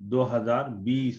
2020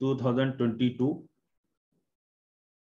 2022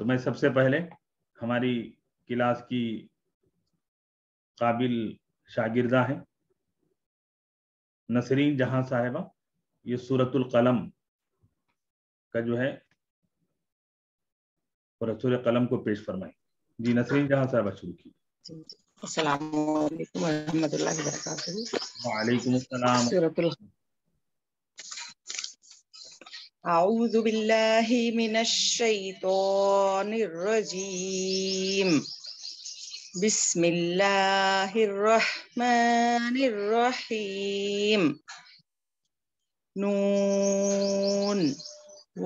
تو میں سب سے پہلے ہماری کلاس کی قابل شاگردہ ہیں نسرین جہاں صاحبہ، یہ سورۃ القلم کا جو ہے سورۃ قلم کو پیش فرمائیں. جی نسرین جہاں صاحبہ شروع کی. السلام علیکم ورحمۃ اللہ وبرکاتہ. وعلیکم السلام. اعوذ باللہ من الشیطان الرجیم. بسم اللہ الرحمن الرحیم. نون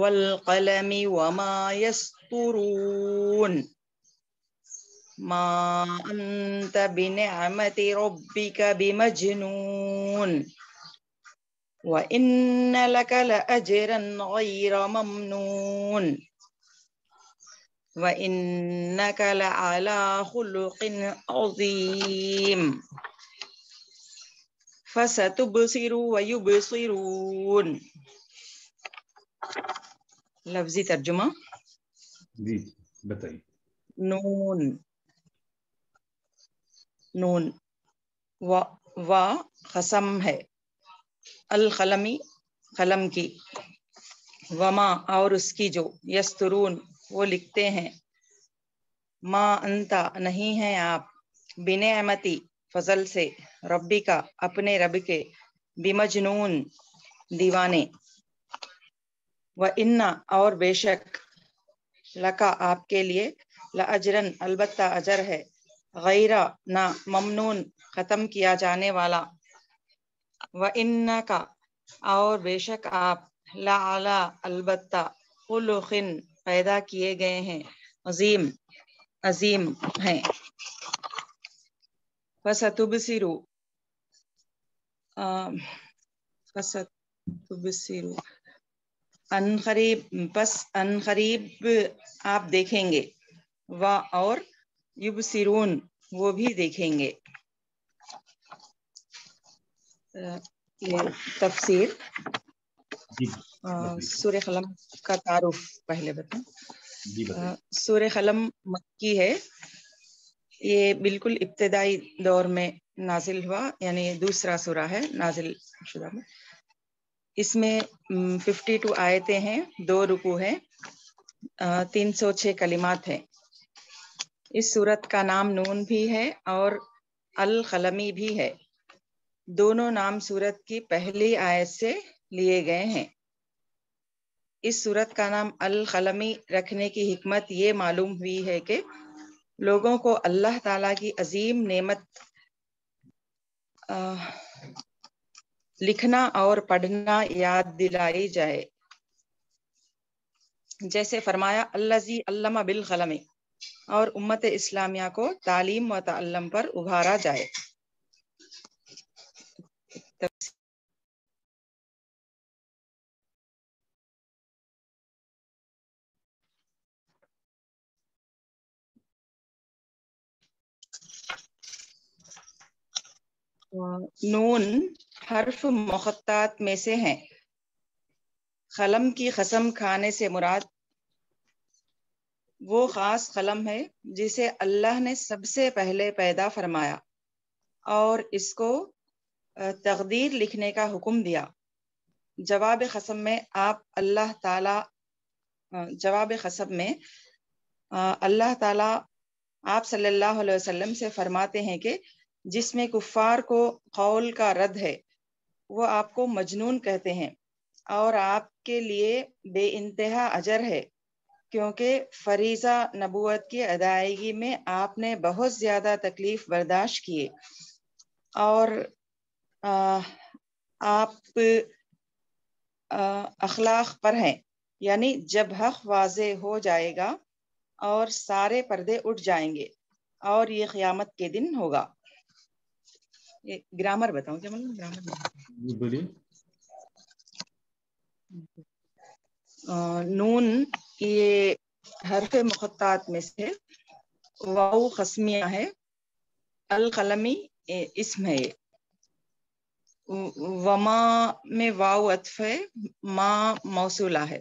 والقلم وما یسطرون. ما انت بنعمت ربک بمجنون. وَإِنَّ لَكَ لَأَجْرًا غَيْرَ مَمْنُونٍ. وَإِنَّكَ لَعَلَى خُلُقٍ عَظِيمٍ. فَسَتُبْصِرُ وَيُبْصِرُونَ. لفظی ترجمہ. جی بتائیے. نون و قسم ہے، القلمی قلم کی، وما اور اس کی جو، یسترون وہ لکھتے ہیں، ما انتا نہیں ہیں آپ، بنعمتی فضل سے، ربی کا اپنے رب کے، بمجنون دیوانے، وَإِنَّ اور بے شک، لکا آپ کے لیے، لأجرن البتہ اجر ہے، غیر نہ، ممنون ختم کیا جانے والا، وَإِنَّكَ اور بے شک آپ، لَعَلَى البتہ، خُلُقٍ پیدا کیے گئے ہیں، عظیم ہیں. فَسَتُبْصِرُ ان قریب آپ دیکھیں گے، اور یبصرون وہ بھی دیکھیں گے. یہ تفسیر. سورہ قلم کا تعارف پہلے بتائیں. سورہ قلم مکی ہے، یہ بالکل ابتدائی دور میں نازل ہوا، یعنی دوسرا سورہ ہے نازل شدہ میں. اس میں 52 آیتیں ہیں، 2 رکوع ہیں، 306 کلمات ہیں. اس سورت کا نام نون بھی ہے اور القلمی بھی ہے. دونوں نام سورت کی پہلی آیت سے لیے گئے ہیں. اس سورت کا نام القلمی رکھنے کی حکمت یہ معلوم ہوئی ہے کہ لوگوں کو اللہ تعالیٰ کی عظیم نعمت لکھنا اور پڑھنا یاد دلائی جائے. جیسے فرمایا الذی علم بالقلم، اور امت اسلامیہ کو تعلیم و تعلم پر ابھارا جائے. نون حرف مقطعات میں سے ہیں. قلم کی قسم کھانے سے مراد وہ خاص قلم ہے جسے اللہ نے سب سے پہلے پیدا فرمایا اور اس کو تقدیر لکھنے کا حکم دیا. جواب قسم میں اللہ تعالیٰ آپ صلی اللہ علیہ وسلم سے فرماتے ہیں کہ جس میں کفار کو قول کا رد ہے وہ آپ کو مجنون کہتے ہیں، اور آپ کے لیے بے انتہا اجر ہے، کیونکہ فریضہ نبوت کی ادائیگی میں آپ نے بہت زیادہ تکلیف برداشت کیے، اور آپ اخلاق پر ہیں. یعنی جب حق واضح ہو جائے گا اور سارے پردے اٹھ جائیں گے اور یہ قیامت کے دن ہوگا. گرامر بتاؤں کیا مطلب گرامر؟ نون یہ حرف مقطعات میں سے، واو قسمیہ ہے، القلمی اسم ہے. وما میں واو عطف ہے، ما موصولہ ہے.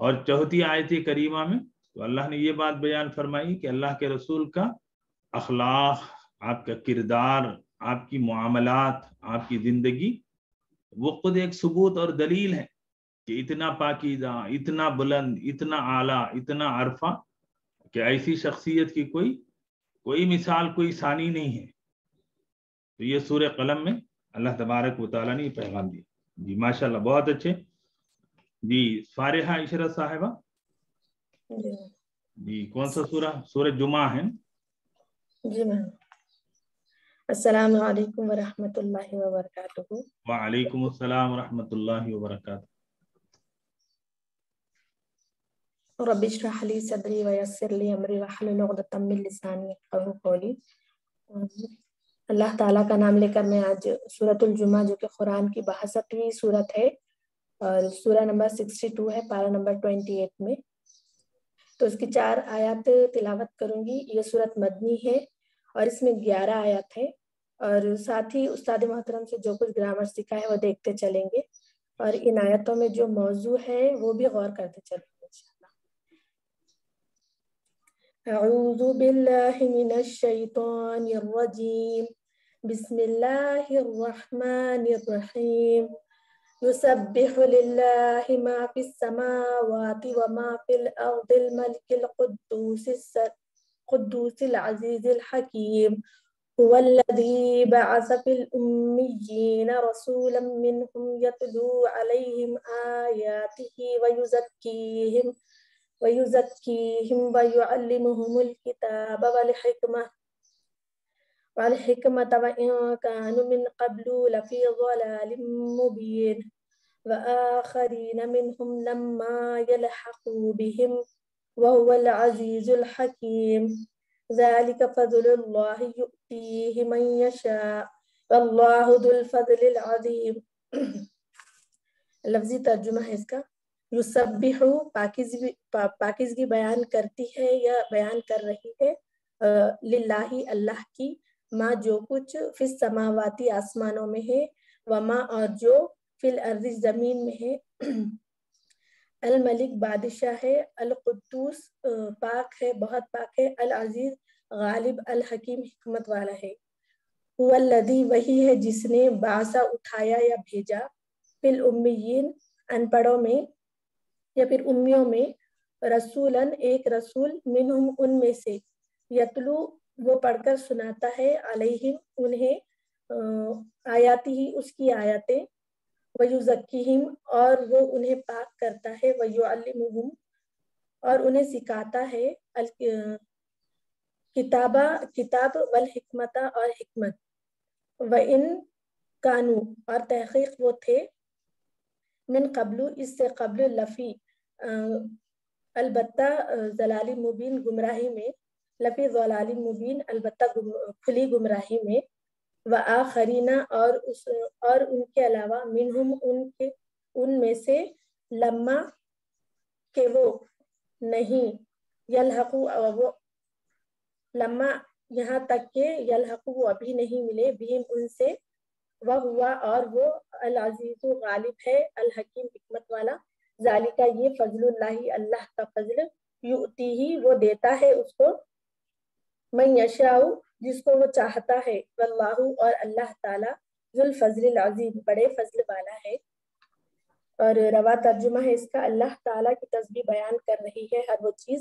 اور چوتھی آیت کریمہ میں تو اللہ نے یہ بات بیان فرمائی کہ اللہ کے رسول کا اخلاق، آپ کا کردار، آپ کی معاملات، آپ کی زندگی وہ خود ایک ثبوت اور دلیل ہے کہ اتنا پاکیزہ، اتنا بلند، اتنا اعلیٰ، اتنا عرفہ کہ ایسی شخصیت کی کوئی مثال، کوئی ثانی نہیں ہے۔ تو یہ سورہ قلم میں اللہ تبارک و تعالیٰ نے یہ پیغام دیا۔ جی ماشاءاللہ، بہت اچھے۔ جی فارحہ عشرت صاحبہ، جی کون سا سورہ؟ سورہ جمعہ ہے۔ جی میم، السلام علیکم ورحمۃ اللہ وبرکاتہ۔ وعلیکم السلام ورحمۃ اللہ وبرکاتہ۔ رب اشرح لی صدری ویسر لی امری واحلل عقدۃ من لسانی یفقہوا قولی۔ اللہ تعالیٰ کا نام لے کر میں آج سورۃ الجمعہ، جو کہ قرآن کی 62ویں سورت ہے اور سورہ نمبر 62 ہے، پارہ نمبر 28 میں، تو اس کی 4 آیات تلاوت کروں گی۔ یہ سورت مدنی ہے اور اس میں 11 آیات ہے، اور ساتھ ہی استاد محترم سے جو کچھ گرامر سیکھا ہے وہ دیکھتے چلیں گے، اور ان آیتوں میں جو موضوع ہے وہ بھی غور کرتے چلیں گے انشاءاللہ۔ اعوذ باللہ من الشیطان الرجیم، بسم اللہ الرحمن الرحیم۔ يسبح لله ما في السماوات وما في الأرض الملك القدوس العزيز الحكيم، هو الذي بعث في الأميين رسولا منهم يتلو عليهم آياته ويزكيهم ويعلمهم الكتاب والحكمة وإن كانوا من قبل لفي ضلال مبين، وآخرين منهم لما يلحقوا بهم وهو العزيز الحكيم، ذلك فضل الله يؤتيه من يشاء والله ذو الفضل العظيم۔ لفظی ترجمہ ہے اس کا، یسبح پاکیزگی بیان کرتی ہے یا بیان کر رہی ہے، للہ اللہ کی، ما جو کچھ فی السماواتی آسمانوں میں ہے، وما اور جو فی الارض زمین میں ہے، الملک بادشاہ ہے، القدوس پاک ہے، بہت پاک ہے، العزیز غالب، الحکیم حکمت والا ہے۔ هو الذی وہی ہے جس نے بعث اٹھایا یا بھیجا، فی الامیین ان پڑھوں میں یا پھر امیوں میں، رسولاً ایک رسول، منہم ان میں سے، یتلو وہ پڑھ کر سناتا ہے، علیہم انہیں، آیاتی ہی اس کی آیاتیں، ویزکیہم اور وہ انہیں پاک کرتا ہے، ویعلمہم اور انہیں سکھاتا ہے، کتاب والحکمت اور حکمت، وَإِن کانو اور تحقیق وہ تھے، من قبل اس سے قبل، لفی البتہ ضلال مبین گمراہی میں، لفی ضلال مبین البتہ کھلی گمراہی میں، وآخرین اور ان کے علاوہ، منہم ان میں سے، لما کہ وہ نہیں، یلحقو وہ لما یہاں تک کہ، یلحقو وہ ابھی نہیں ملے، بہم ان سے، وہ ہوا اور وہ، العزیز غالب ہے، الحکیم حکمت والا، ذالکہ یہ، فضل اللہ اللہ کا فضل، یؤتی ہی وہ دیتا ہے اس کو، من یشاء جس کو وہ چاہتا ہے، واللہ اور اللہ تعالی، ذو الفضل العظیم بڑے فضل والا ہے۔ اور روا ترجمہ ہے اس کا، اللہ تعالیٰ کی تسبیح بیان کر رہی ہے ہر وہ چیز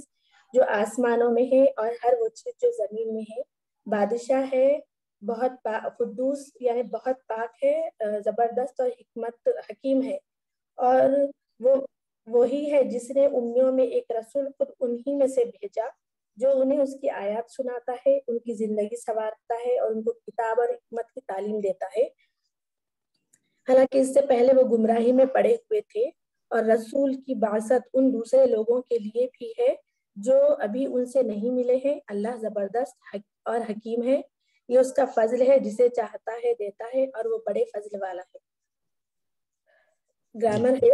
جو آسمانوں میں ہے اور ہر وہ چیز جو زمین میں ہے، بادشاہ ہے، بہت قدوس یعنی بہت پاک ہے، زبردست اور حکمت حکیم ہے، اور وہ وہی ہے جس نے امیوں میں ایک رسول خود انہی میں سے بھیجا جو انہیں اس کی آیات سناتا ہے، ان کی زندگی سنوارتا ہے اور ان کو کتاب اور حکمت کی تعلیم دیتا ہے، حالانکہ اس سے پہلے وہ گمراہی میں پڑے ہوئے تھے، اور رسول کی بعثت ان دوسرے لوگوں کے لیے بھی ہے جو ابھی ان سے نہیں ملے ہیں۔ اللہ زبردست اور حکیم ہے، یہ اس کا فضل ہے، جسے چاہتا ہے دیتا ہے، اور وہ بڑے فضل والا ہے۔ گرامر ہے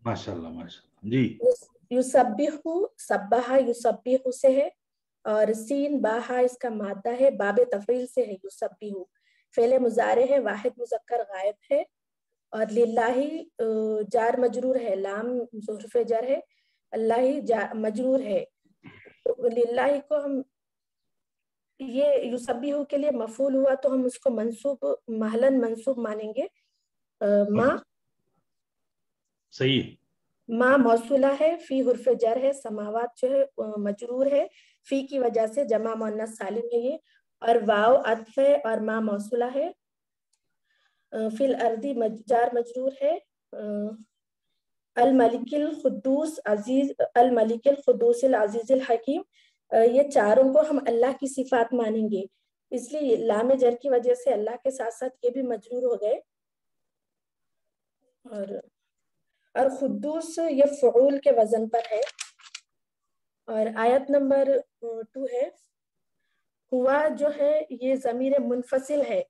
ماشاءاللہ ماشاءاللہ۔ جی یسبح، سبح یسبح سے ہے، اور سین باہا اس کا مادہ ہے، باب تفعیل سے ہے، یسبح فعل مضارع ہے، واحد مذکر غائب ہے، اور للہ جار مجرور ہے، لام حرف جر ہے، اللہ مجرور ہے. للہ کو ہم یہ یسبیح کے لیے مفعول ہوا تو ہم اس کو منصوب محلن منصوب مانیں گے. ما صحیح. ما موصولہ ہے، فی حرف جر ہے، سماوات جو ہے مجرور ہے، فی کی وجہ سے جمع مؤنث سالم ہے یہ، اور واو عطف ہے اور ما موصولہ ہے. فی الارضی جار مجرور ہے. الملک القدوس عزیز، الملک القدوس العزیز الحکیم، یہ چاروں کو ہم اللہ کی صفات مانیں گے، اس لیے لام جر کی وجہ سے اللہ کے ساتھ ساتھ یہ بھی مجرور ہو گئے. اور قدوس یہ فعول کے وزن پر ہے. اور آیت نمبر 2 ہے، ہوا جو ہے یہ ضمیر منفصل ہے.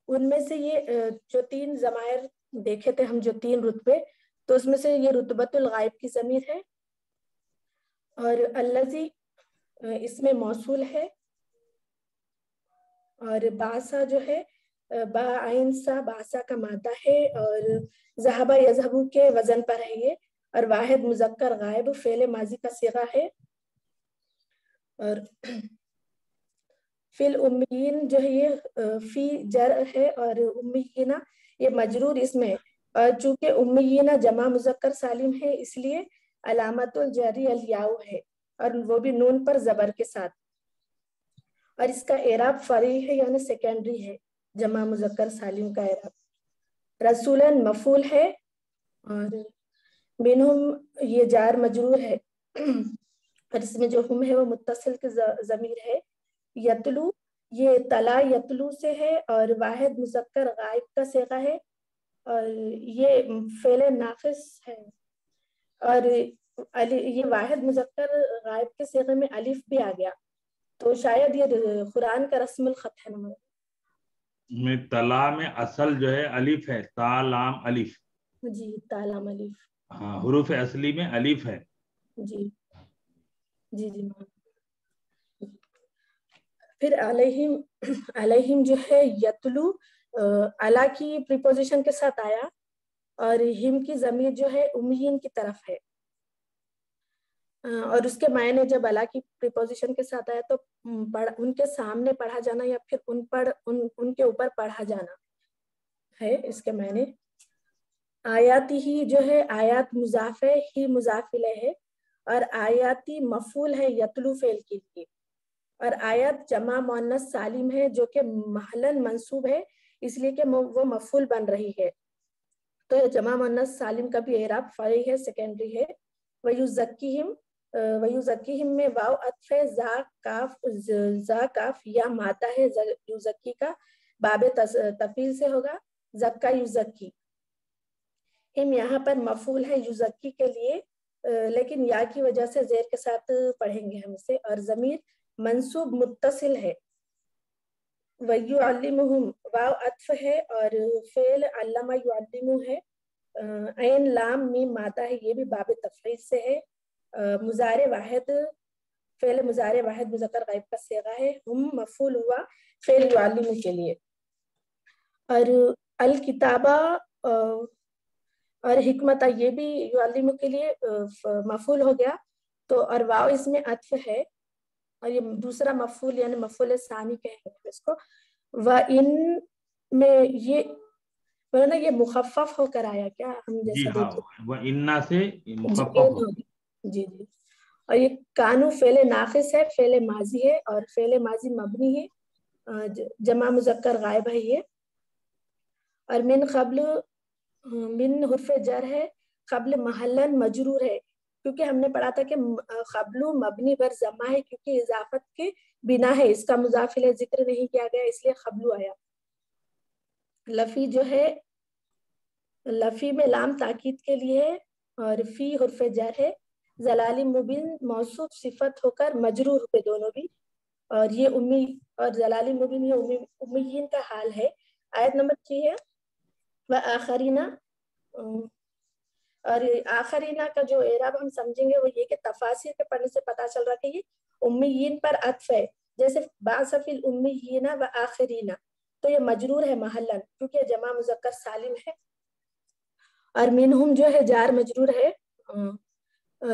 ان میں سے یہ جو 3 ضمائر دیکھے تھے ہم، جو 3 رتبے، تو اس میں سے یہ رتبۃ الغائب کی ضمیر ہے. اور الذی اس میں موصول ہے. اور باسا جو ہے با عین سا، باسا کا مادہ ہے، اور ذہبہ یذہبو کے وزن پر ہے یہ. اور واحد مذکر غائب فعل ماضی کا صیغہ ہے. اور فی الامیین جو ہے یہ فی جر ہے، اور امیینہ یہ مجرور اس میں، اور چونکہ امیینہ جمع مذکر سالم ہے اس لیے علامت الجری الیاء ہے، اور وہ بھی نون پر زبر کے ساتھ. اور اس کا اعراب فرعی ہے یعنی سیکنڈری ہے، جمع مذکر سالم کا اعراب. رسولن مفعول ہے، اور منہم یہ جار مجرور ہے، اور اس میں جو ہم ہے وہ متصل کی ضمیر ہے. یتلو یہ تلا یتلو سے ہے، اور واحد مذکر غائب کا صیغہ ہے، اور یہ فعل ناقص ہے. اور یہ واحد مذکر غائب کے صیغے میں الف بھی آ گیا، تو شاید یہ قرآن کا رسم الخط ہے. میں تلا میں اصل جو ہے الف ہے، تا لام الف. جی تا لام الف. ہاں، حروف اصلی میں الف ہے. جی جی جی. پھر علیہم جو ہے یتلو علا کی پریپوزیشن کے ساتھ آیا، اور ہم کی ضمیر جو ہے امیین کی طرف ہے. اور اس کے معنی جب علا کی پریپوزیشن کے ساتھ آیا تو ان کے سامنے پڑھا جانا یا پھر ان کے اوپر پڑھا جانا ہے اس کے معنی. آیاتی ہی جو ہے آیات مضاف ہے، ہی مضاف الیہ ہے، اور آیاتی مفعول ہے یتلو فعل کے لیے. اور آیت جمع مؤنث سالم ہے جو کہ محلن منصوب ہے اس لیے کہ وہ مفعول بن رہی ہے، تو جمع مؤنث سالم کا بھی اعراب فرعی ہے، سیکنڈری ہے. وَيُزَكِّهِمْ میں واو عطف ہے، زا کاف یا مادہ ہے یزکی کا، باب تفعیل سے ہوگا زکا یزکی. ہم یہاں پر مفعول ہے یزکی کے لیے، لیکن یا کی وجہ سے زیر کے ساتھ پڑھیں گے ہم اسے. اور ضمیر منصوب متصل ہے. وَيُعَلِّمُهُمْ واو عطف ہے، اور فعل علمہ یعلمو ہے، عین لام میم مادہ ہے، یہ بھی باب تفعیل سے ہے. مضارع واحد فعل مضارع واحد مذکر غائب کا صیغہ ہے. ہم مفعول ہوا فعل یعلمو کے لیے. اور الکتابہ اور حکمت یہ بھی یعلمو کے لیے مفعول ہو گیا، تو اور واو اس میں عطف ہے، اور یہ دوسرا مفعول یعنی مفعول ثانی کہیں گے اس کو. وَإِن میں یہ مخفف ہو کر آیا کیا ہم جی جیسا ہاں، دیکھیں. وہ انا سے مخفف ہو. جی جی. اور یہ کانو فعل ناقص ہے، فعل ماضی ہے، اور فعل ماضی مبنی ہے، جمع مذکر غائب ہے یہ. اور من قبل من حرف جر ہے، قبل محلن مجرور ہے، کیونکہ ہم نے پڑھا تھا کہ قبل مبنی بر ضمہ ہے کیونکہ اضافت کے بنا ہے، اس کا مضاف الیہ ذکر نہیں کیا گیا اس لیے قبل آیا. لفی جو ہے لفی میں لام تاکید کے لیے ہے، اور فی حرف جر ہے. زلالی مبین موصوف صفت ہو کر مجرور ہوئے دونوں بھی، اور یہ امی اور زلالی مبین یہ امیین کا حال ہے. آیت نمبر 3 ہے وآخرین، اور آخرینہ کا جو اعراب ہم سمجھیں گے وہ یہ کہ تفاسیر کے پڑھنے سے پتہ چل رہا کہ یہ امیین پر عطف ہے، جیسے بعث فی الامیین وآخرین، تو یہ مجرور ہے محلن کیونکہ جمع مذکر سالم ہے. اور منہم جو ہے جار مجرور ہے،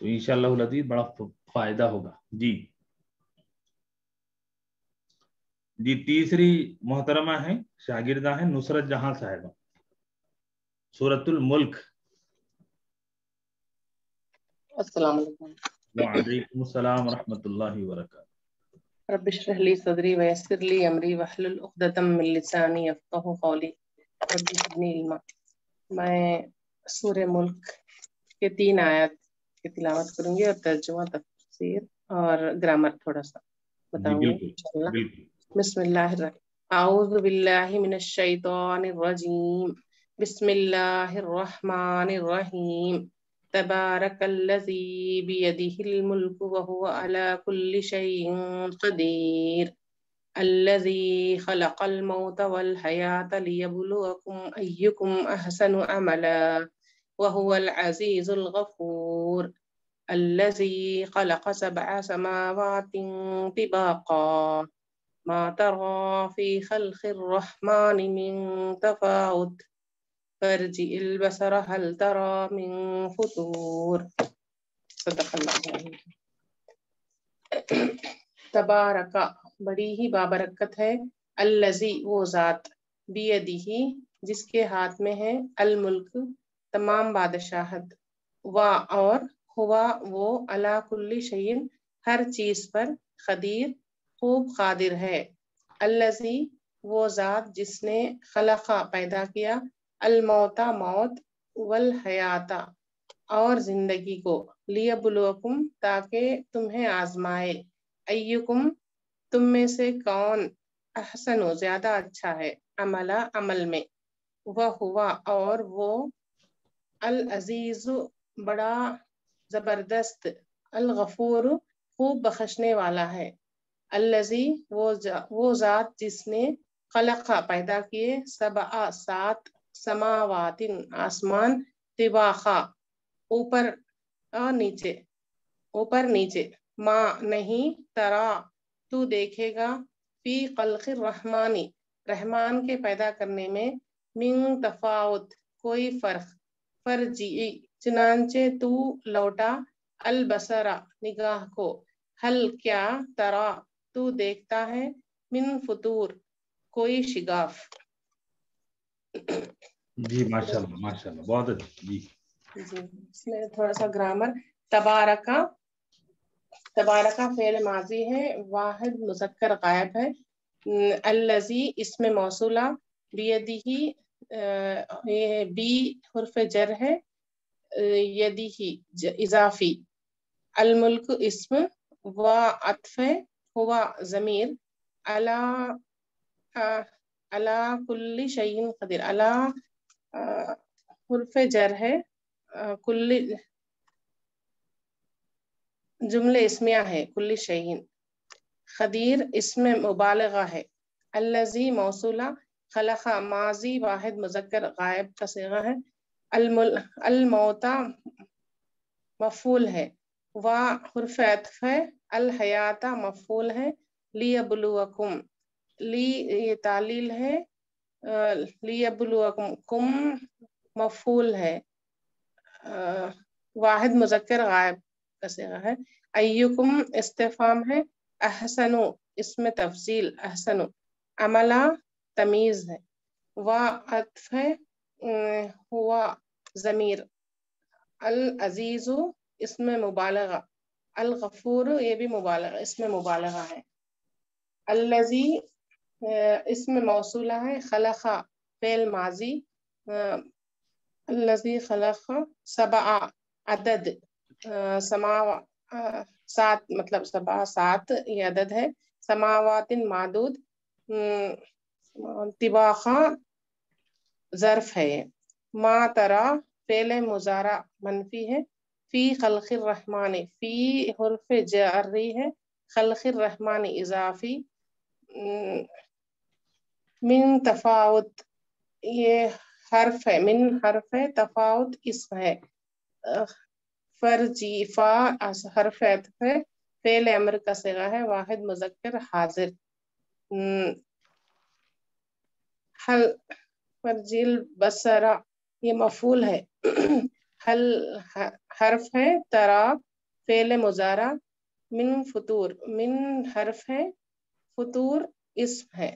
تو انشاءاللہ العزیز بڑا فائدہ ہوگا. جی تیسری محترمہ ہیں شاگردہ ہیں نصرت جہاں صاحبہ. سورۃ الملک. السلام علیکم. وعلیکم السلام ورحمۃ اللہ وبرکاتہ. رب اشرح لی صدری ویسر لی امری واحلل عقدۃ من لسانی یفقہوا قولی. رب زدنی علما. میں سورہ ملک کے 3 آیات کی تلاوت کروں گی اور ترجمہ تفسیر اور گرامر تھوڑا سا بتاؤں گی انشاءاللہ. بسم اللہ الرحمن اعوذ باللہ من الشیطان الرجیم. بسم اللہ الرحمن الرحیم. تبارک الذی بیدہ الملک وہو علی کل شیء قدیر. الذی خلق الموت والحیاة لیبلوکم ایکم احسن عملا وہو العزیز الغفور. الذی خلق 7 سماوات طباقا ما ترى في خلق الرحمن من تفاوت فارجع البصر هل ترى من فطور. صدق اللہ العظیم. تبارک بڑی ہی بابرکت ہے. الذی وہ ذات بیدہ جس کے ہاتھ میں ہے الملک تمام بادشاہت اور ہوا وہ علی کل شیء ہر چیز پر قدیر خوب قادر ہے. الذی وہ ذات جس نے خلق پیدا کیا الموت موت والحیات اور زندگی کو لیبلوکم تاکہ تمہیں آزمائے ایکم تم میں سے کون احسن و زیادہ اچھا ہے عملا عمل میں وہ ہوا اور وہ العزیز بڑا زبردست الغفور خوب بخشنے والا ہے. الذی وہ ذات جس نے خلق پیدا کیے 7 سماوات آسمان طباقا اوپر نیچے ما نہیں ترا تو دیکھے گا فی خلق الرحمانی رحمان کے پیدا کرنے میں من تفاوت کوئی فرق. فرجی چنانچہ تو لوٹا البصرہ نگاہ کو حل کیا ترا تو دیکھتا ہے من فطور کوئی شگاف. جی ماشاءاللہ بہت اچھا. جی اس میں تھوڑا سا گرامر. تبارکہ فعل ماضی ہے واحد مذکر غائب ہے. الذی اسم موصولہ بیدہ یہ بی حرف جر ہے یدہ اضافی. الملک اسم و عطف ہوا ضمیر علی کل شیء قدیر. علی حرف جر ہے کل جملے اسمیہ ہے کل شیء. قدیر اسم مبالغہ ہے. الذی موصولہ خلق ماضی واحد مذکر غائب کا صیغہ ہے. الموت مفعول ہے و حرف عطف ہے. الحیات مفعول ہے. لیبلوکم لی یہ تعلیل ہے. لیبلوکم کم مفعول ہے واحد مذکر غائب کا صیغہ ہے. ایکم استفہام ہے. احسن اسم تفضیل احسن عملہ تمیز ہے. و عطف ہے ہوا ضمیر. العزیز اسم مبالغہ. الغفور یہ بھی مبالغہ اسم مبالغہ ہے. الذی اسم موصولہ ہے. خلق فعل ماضی. الذی خلق 7 عدد 7 مطلب 7 یہ عدد ہے. سماوات معدود طباقا ظرف ہے. ما ترا فعل مضارع منفی ہے. فی خلق الرحمن فی حرف جری ہے. خلق الرحمن اضافی. من تفاوت یہ حرف ہے. من حرف تفاوت اسم ہے. فرجی فا حرف عطف ہے. فعل امر کا صیغہ ہے واحد مذکر حاضر. حل فرجل بصرہ یہ مفعول ہے. حل حرف ہے. ترا فعل مضارع، من فطور، من حرف ہے، فطور اسم ہے.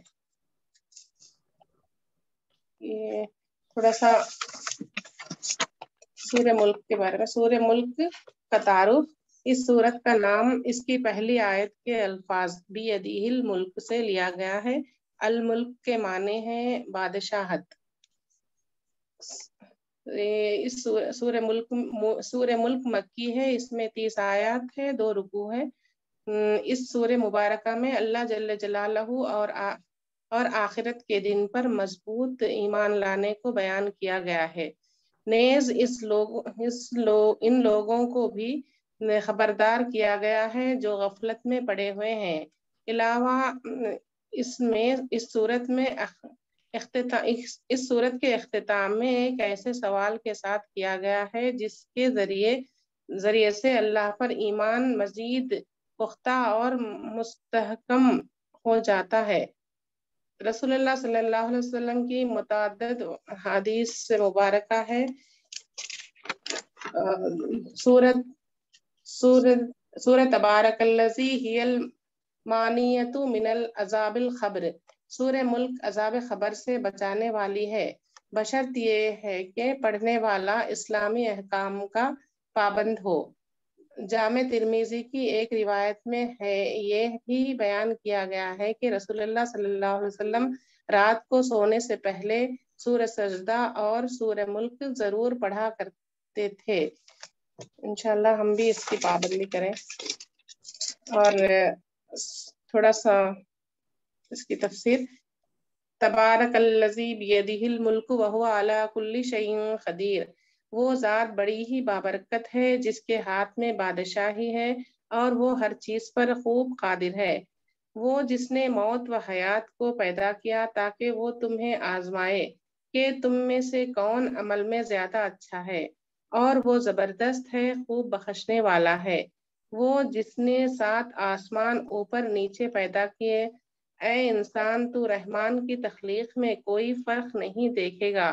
یہ تھوڑا سا سورہ ملک کے بارے میں. سورہ ملک کا تعارف. اس سورت کا نام اس کی پہلی آیت کے الفاظ بیدہ الملک سے لیا گیا ہے. الملک کے معنی ہے بادشاہت. اس سورہ ملک مکی ہے. اس میں 30 آیات ہے، 2 رکوع ہے. اس سورہ مبارکہ میں اللہ جل جلالہ اور آخرت کے دن پر مضبوط ایمان لانے کو بیان کیا گیا ہے. نیز ان لوگوں کو بھی خبردار کیا گیا ہے جو غفلت میں پڑے ہوئے ہیں. علاوہ اس صورت کے اختتام میں ایک ایسے سوال کے ساتھ کیا گیا ہے جس کے ذریعے سے اللہ پر ایمان مزید پختہ اور مستحکم ہو جاتا ہے. رسول اللہ صلی اللہ علیہ وسلم کی متعدد حدیث سے مبارکہ ہے. سورۃ تبارک الذی ہی المانیۃ من العذاب الخبر. سورہ ملک عذاب خبر سے بچانے والی ہے، بشرط یہ ہے کہ پڑھنے والا اسلامی احکام کا پابند ہو. جامع ترمذی کی ایک روایت میں یہ بھی بیان کیا گیا ہے کہ رسول اللہ صلی اللہ علیہ وسلم رات کو سونے سے پہلے سورہ سجدہ اور سورہ ملک ضرور پڑھا کرتے تھے. انشاءاللہ ہم بھی اس کی پابندی کریں. اور تھوڑا سا اس کی تفسیر. تبارک الذی بیدہ الملک وہو علی کل شیء قدیر. وہ ذات بڑی ہی بابرکت ہے جس کے ہاتھ میں بادشاہی ہے اور وہ ہر چیز پر خوب قادر ہے. وہ جس نے موت و حیات کو پیدا کیا تاکہ وہ تمہیں آزمائے کہ تم میں سے کون عمل میں زیادہ اچھا ہے، اور وہ زبردست ہے، خوب بخشنے والا ہے. وہ جس نے 7 آسمان اوپر نیچے پیدا کیے. اے انسان تو رحمان کی تخلیق میں کوئی فرق نہیں دیکھے گا.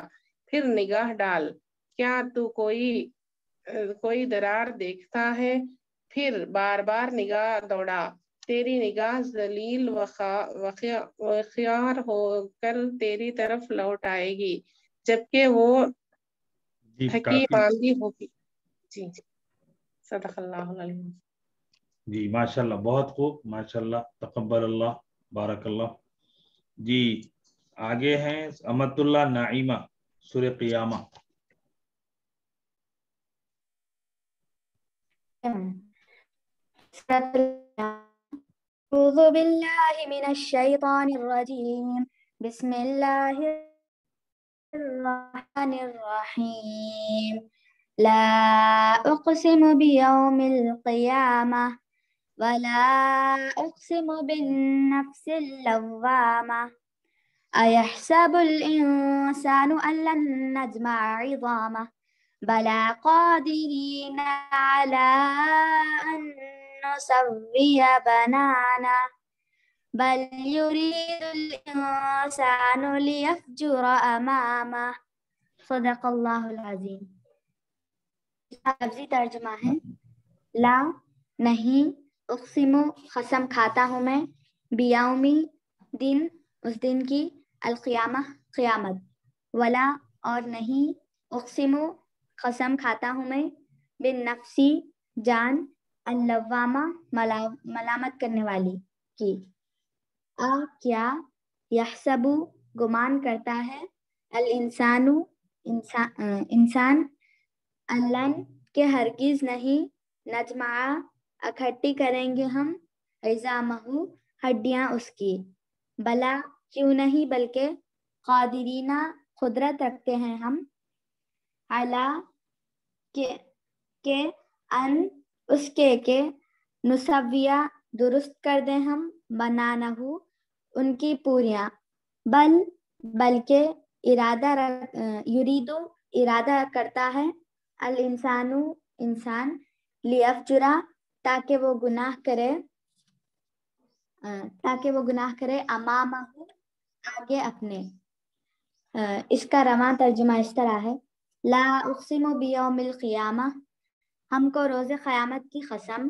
پھر نگاہ ڈال، کیا تو کوئی درار دیکھتا ہے؟ پھر بار بار نگاہ دوڑا، تیری نگاہ ذلیل و خیار ہو کر تیری طرف لوٹ آئے گی جبکہ وہ حکیم آندھی ہوگی. جی صدق اللہ العظیم. جی ماشاءاللہ، بہت خوب، ماشاءاللہ، تقبل اللہ، بارک اللہ. جی آگے ہیں امت اللہ نعیمہ، سورہ قیامہ. أعوذ بالله من الشيطان الرجيم. بسم الله الرحمن الرحيم. لا أقسم بيوم القيامة ولا أقسم بالنفس اللوامة. أيحسب الإنسان أن لن نجمع عظامه بلى قادرين على أن نسوي بنانه بل يريد الإنسان ليفجر أمامه. صدق اللہ العظیم. لفظی ترجمہ ہے لا نہیں، اقسم قسم کھاتا ہوں میں، بیومی دن، اس دن کی، القیامہ قیامت، ولا اور نہیں، اقسم قسم کھاتا ہوں میں، بالنفسی جان، اللوامہ ملامت کرنے والی کی. کیا، یحسب گمان کرتا ہے، الانسان انسان، اللن کہ ہرگز نہیں، نجمع اکٹھی کریں گے ہم، عظامہ ہڈیاں اس کی، بلا کیوں نہیں بلکہ، قادرینہ قدرت رکھتے ہیں ہم، علا کہ ان اس کے کہ، نسویہ درست کر دیں ہم، بنانہ ان کی پوریاں، بلکہ یریدو ارادہ کرتا ہے، الانسان انسان، لیفجرا تاکہ وہ گناہ کرے، امامہ آگے اپنے. اس کا رواں ترجمہ اس طرح ہے لا اقسم بیوم القیامہ، ہم کو روز قیامت کی قسم،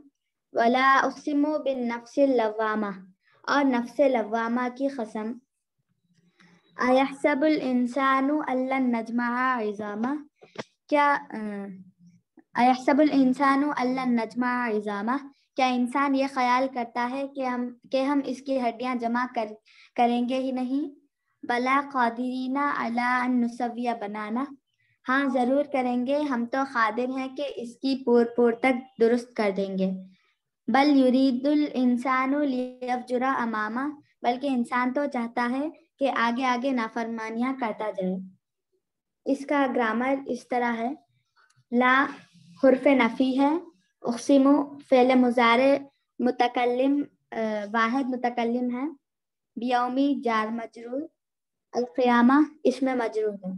ولا اقسم بالنفس اللوامہ، اور نفس لوامہ کی قسم، ایحسب الانسان ان لن نجمع عظامہ، کیا ایحسب الانسان ان لن نجمع عظامہ، کیا انسان یہ خیال کرتا ہے کہ ہم اس کی ہڈیاں جمع کریں گے ہی نہیں؟ بلا قادرین علی ان نسوی بنانہ، ہاں ضرور کریں گے، ہم تو قادر ہیں کہ اس کی پور تک درست کر دیں گے۔ بل یرید الانسان لیفجر امامہ، بلکہ انسان تو چاہتا ہے کہ آگے آگے نافرمانیاں کرتا جائے۔ اس کا گرامر اس طرح ہے، لا حرف نفی ہے، اقسم فعل مضارع متکلم واحد متکلم ہے، بیومی جار مجرور، القیامہ اسم مجرور ہے،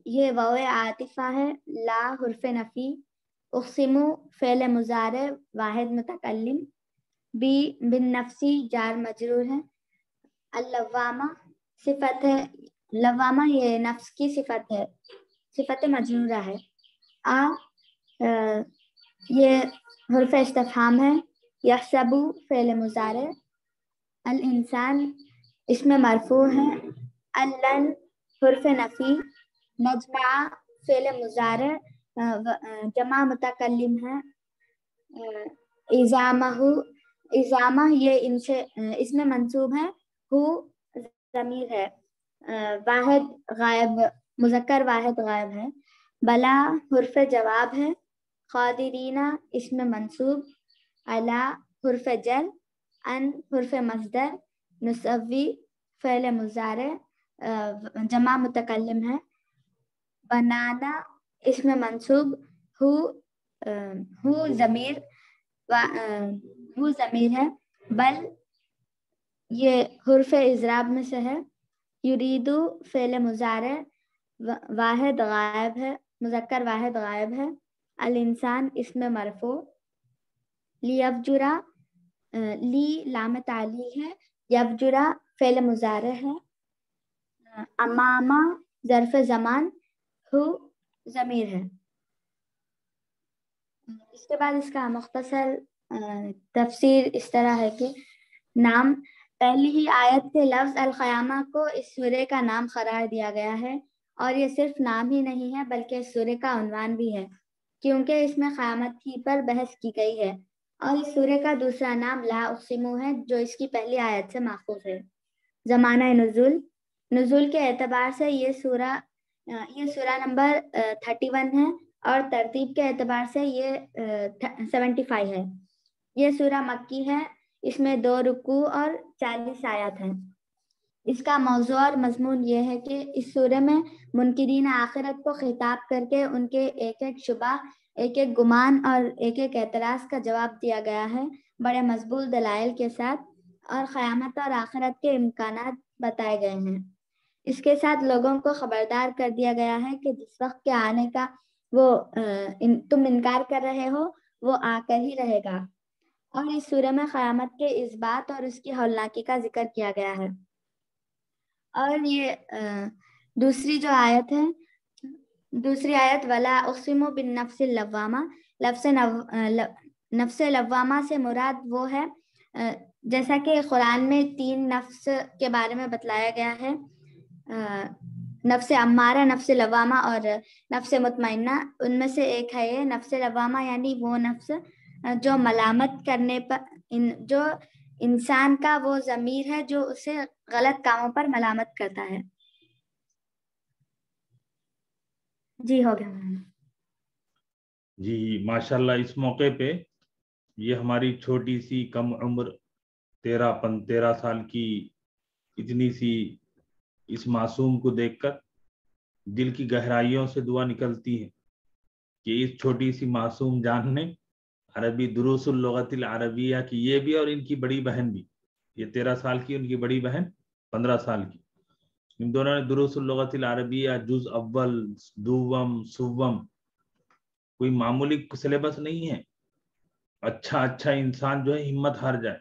یہ واو عاطفہ ہے، لا حرف نفی، اقسم فعل مضارع واحد متکلم، بی بالنفسی جار مجرور ہے، اللوامہ صفت ہے، لوامہ یہ نفس کی صفت ہے، صفت مجرورہ ہے، یہ حرف استفہام ہے، یحسب فعل مضارع، الانسان اس میں مرفوع ہے، اللن حرف نفی، نجمع فعل مضارع جمع متکلم ہے، اظامہ یہ ان سے اس میں منصوب ہے، ہو ضمیر ہے، واحد غائب مذکر واحد غائب ہے، بلا حرف جواب ہے، قادرینہ اس میں منصوب، علی حرف جر، ان حرف مصدر، نسوی فعل مضارع جمع متکلم ہے، بنانا اس میں منصوب، ہو ضمیر ہے، بل یہ حرف اضراب میں سے ہے، یریدو فعل مضارع واحد غائب ہے، مذکر واحد غائب ہے، الانسان اس میں مرفوع، لیفجرا لی لام تعلیل ہے، یفجرا فعل مضارع ہے، امامہ ظرف زمان، ہو ضمیر ہے۔ اس کے بعد اس کا مختصر تفسیر اس طرح ہے کہ نام، پہلی ہی آیت سے لفظ القیامہ کو اس سورے کا نام قرار دیا گیا ہے، اور یہ صرف نام ہی نہیں ہے بلکہ اس سورے کا عنوان بھی ہے، کیونکہ اس میں قیامت ہی پر بحث کی گئی ہے، اور اس سورے کا دوسرا نام لا اقسم ہے جو اس کی پہلی آیت سے ماخوذ ہے۔ زمانہ نزول کے اعتبار سے یہ سورہ نمبر 31 ہے، اور ترتیب کے اعتبار سے یہ 75 ہے۔ یہ سورہ مکی ہے، اس میں 2 رکوع اور 40 آیات ہیں۔ اس کا موضوع اور مضمون یہ ہے کہ اس سورہ میں منکرین آخرت کو خطاب کر کے ان کے ایک ایک شبہ، ایک ایک گمان اور ایک ایک اعتراض کا جواب دیا گیا ہے، بڑے مضبوط دلائل کے ساتھ، اور قیامت اور آخرت کے امکانات بتائے گئے ہیں۔ اس کے ساتھ لوگوں کو خبردار کر دیا گیا ہے کہ جس وقت کے آنے کا وہ تم انکار کر رہے ہو وہ آ کر ہی رہے گا، اور اس سورہ میں قیامت کے اس بات اور اس کی ہولناکی کا ذکر کیا گیا ہے۔ اور یہ دوسری جو آیت ہے، دوسری آیت ولا اقسم بالنفس اللوامہ، نفس لوامہ سے مراد وہ ہے جیسا کہ قرآن میں 3 نفس کے بارے میں بتلایا گیا ہے، نفس امارہ، نفس لوامہ اور نفس مطمئنہ، ان میں سے ایک ہے یہ نفس لوامہ، یعنی وہ نفس جو ملامت کرنے پر جو انسان کا وہ ضمیر ہے جو اسے غلط کاموں پر ملامت کرتا ہے۔ جی ہو گیا جی ماشاءاللہ۔ اس موقع پہ یہ ہماری چھوٹی سی کم عمر 13 سال کی اتنی سی اس معصوم کو دیکھ کر دل کی گہرائیوں سے دعا نکلتی ہے کہ اس چھوٹی سی معصوم جان نے عربی دروس اللغت العربیہ کی، یہ بھی اور ان کی بڑی بہن بھی، یہ 13 سال کی، ان کی بڑی بہن 15 سال کی، ان دونوں نے دروس اللغت العربیہ جز اول، دوم، سوم، کوئی معمولی سلیبس نہیں ہے۔ اچھا انسان جو ہے ہمت ہار جائے،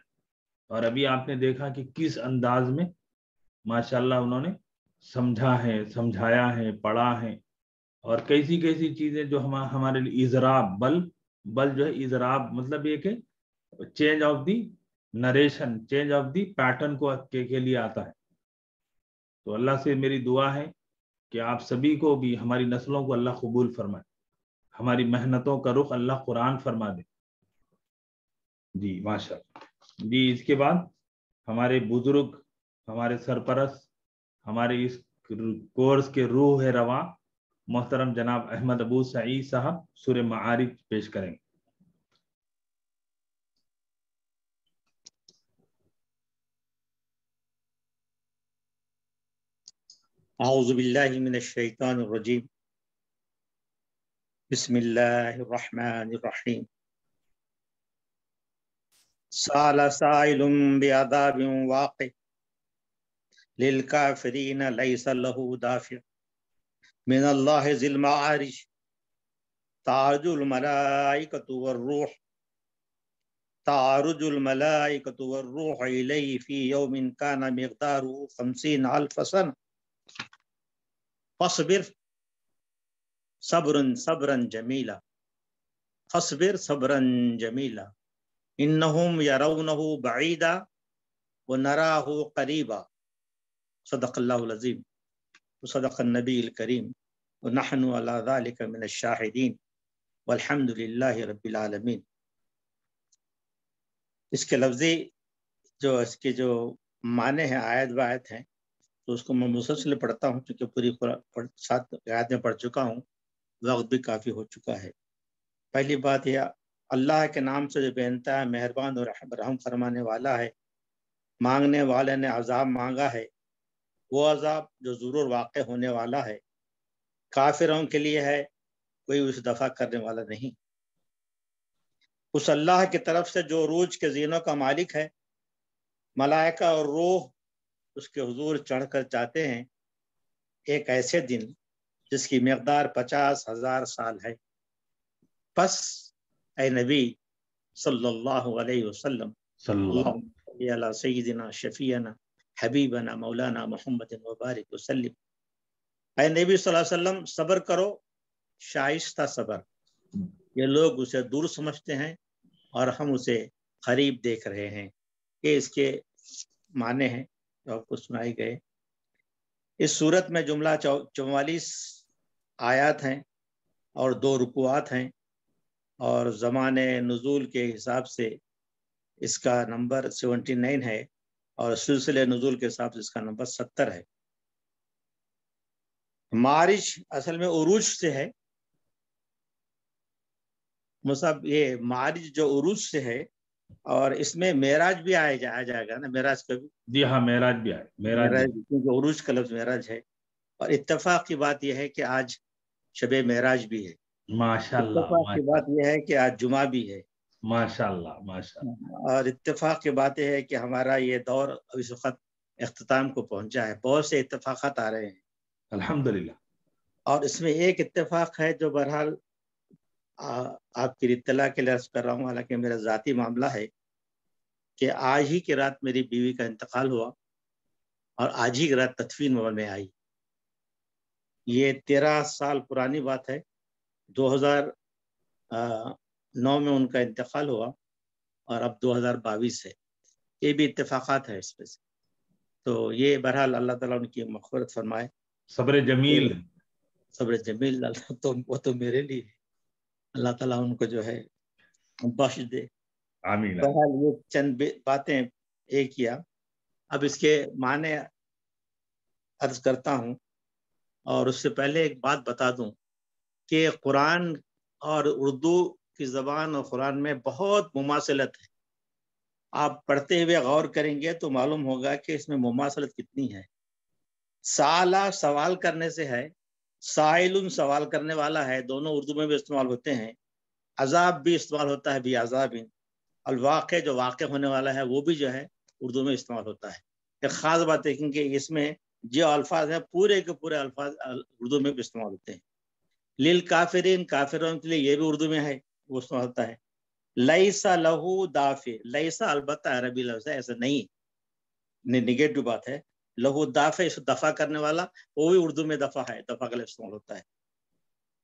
اور ابھی آپ نے دیکھا کہ کس انداز میں ماشاءاللہ انہوں نے سمجھا ہے، سمجھایا ہے، پڑھا ہے، اور کیسی کیسی چیزیں جو ہمارے لیے اضراب، بل جو ہے اضراب مطلب یہ کہ change of the narration, change of the pattern کو کے لیے آتا ہے. تو اللہ سے میری دعا ہے کہ آپ سبھی کو بھی، ہماری نسلوں کو اللہ قبول فرمائے، ہماری محنتوں کا رخ اللہ قرآن فرما دے. جی ماشاء اللہ. جی اس کے بعد ہمارے بزرگ، ہمارے سرپرست، ہمارے اس کورس کے روح رواں محترم جناب احمد ابو سعید صاحب سورہ معارج پیش کریں گے. اعوذ باللہ من الشیطان الرجیم. بسم اللہ الرحمن الرحیم. سال سائل بعذاب واقع للکافرین لیس له دافع من اللہ ذی المعارج تعرج الملائکۃ والروح الیہ فی یوم کان مقدارہ 50,000 سنہ فاصبر صبرا جمیلا انہم یرونہ بعیدا ونراہ قریبا. صدق اللہ العظیم وصدق النبی الکریم ونحن علی ذلک من الشاہدین والحمد للہ رب العالمین. اس کے لفظی اس کے جو معنی ہیں آیت بآیت ہیں، تو اس کو میں مسلسل پڑھتا ہوں چونکہ پوری 7 آیات میں پڑھ چکا ہوں، وقت بھی کافی ہو چکا ہے. پہلی بات یہ، اللہ کے نام سے جو بے انتہا مہربان اور رحم فرمانے والا ہے. مانگنے والے نے عذاب مانگا ہے، وہ عذاب جو ضرور واقع ہونے والا ہے، کافروں کے لیے ہے، کوئی اسے دفع کرنے والا نہیں. اس اللہ کی طرف سے جو عروج کے زینوں کا مالک ہے، ملائکہ اور روح اس کے حضور چڑھ کر جاتے ہیں ایک ایسے دن جس کی مقدار 50,000 سال ہے. پس اے نبی صلی اللہ علیہ وسلم، اللہم صلی علی سیدنا شفیعنا حبیبنا مولانا محمد وبارک وسلم. اے نبی صلی اللہ علیہ وسلم، صبر کرو، شائستہ صبر. یہ لوگ اسے دور سمجھتے ہیں اور ہم اسے قریب دیکھ رہے ہیں. یہ اس کے معنی ہیں جو آپ کو سنائی گئے. اس صورت میں جملہ 44 آیات ہیں اور 2 رکوعات ہیں، اور زمان نزول کے حساب سے اس کا نمبر 79 ہے، اور سلسلہ نزول کے حساب سے اس کا نمبر 70 ہے. معارج اصل میں عروج سے ہے. مصعب، یہ معارج جو عروج سے ہے، اور اس میں معراج بھی آیا جائے گا نا، معراج کا بھی. جی ہاں، معراج بھی آئے، معراج کیونکہ عروج کا لفظ معراج ہے. اور اتفاق کی بات یہ ہے کہ آج شب معراج بھی ہے. ماشاءاللہ. اتفاق کی بات یہ ہے کہ آج جمعہ بھی ہے. ماشاءاللہ ماشاءاللہ. اور اتفاق کی بات یہ ہے کہ ہمارا یہ دور اس وقت اختتام کو پہنچا ہے. بہت سے اتفاقات آ رہے ہیں الحمدللہ. اور اس میں ایک اتفاق ہے جو بہرحال آپ کی اطلاع کے لیے عرض کر رہا ہوں، حالانکہ میرا ذاتی معاملہ ہے، کہ آج ہی کی رات میری بیوی کا انتقال ہوا اور آج ہی کی رات تدفین عمل میں آئی. یہ 13 سال پرانی بات ہے. 2009 میں ان کا انتقال ہوا اور اب 2022 ہے. یہ بھی اتفاقات ہے اس پہ سے. تو یہ بہرحال اللہ تعالیٰ ان کی مغفرت فرمائے. صبر جمیل. صبر جمیل وہ تو میرے لیے اللہ تعالیٰ ان کو جو ہے بخش دے. آمین. بہرحال یہ چند باتیں ایک کیا. اب اس کے معنی عرض کرتا ہوں، اور اس سے پہلے ایک بات بتا دوں کہ قرآن اور اردو کی زبان اور قرآن میں بہت مماثلت ہے. آپ پڑھتے ہوئے غور کریں گے تو معلوم ہوگا کہ اس میں مماثلت کتنی ہے. سالہ سوال کرنے سے ہے، سائل سوال کرنے والا ہے، دونوں اردو میں بھی استعمال ہوتے ہیں. عذاب بھی استعمال ہوتا ہے، بھی عذاب. الواقع جو واقع ہونے والا ہے وہ بھی جو ہے اردو میں استعمال ہوتا ہے. ایک خاص بات ہے کہ اس میں جو الفاظ ہیں پورے کے پورے الفاظ اردو میں بھی استعمال ہوتے ہیں. للکافرین، کافروں کے لیے یہ بھی اردو میں ہے، وہ استعمال ہوتا ہے. لیسا لہو دافع، لیسا البتہ عربی لفظ ہے، ایسا نہیں، نگیٹو بات ہے. لہو دافع، اس دفع کرنے والا، وہ بھی اردو میں دفع ہے، دفع کا لفظ استعمال ہوتا ہے.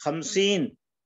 50,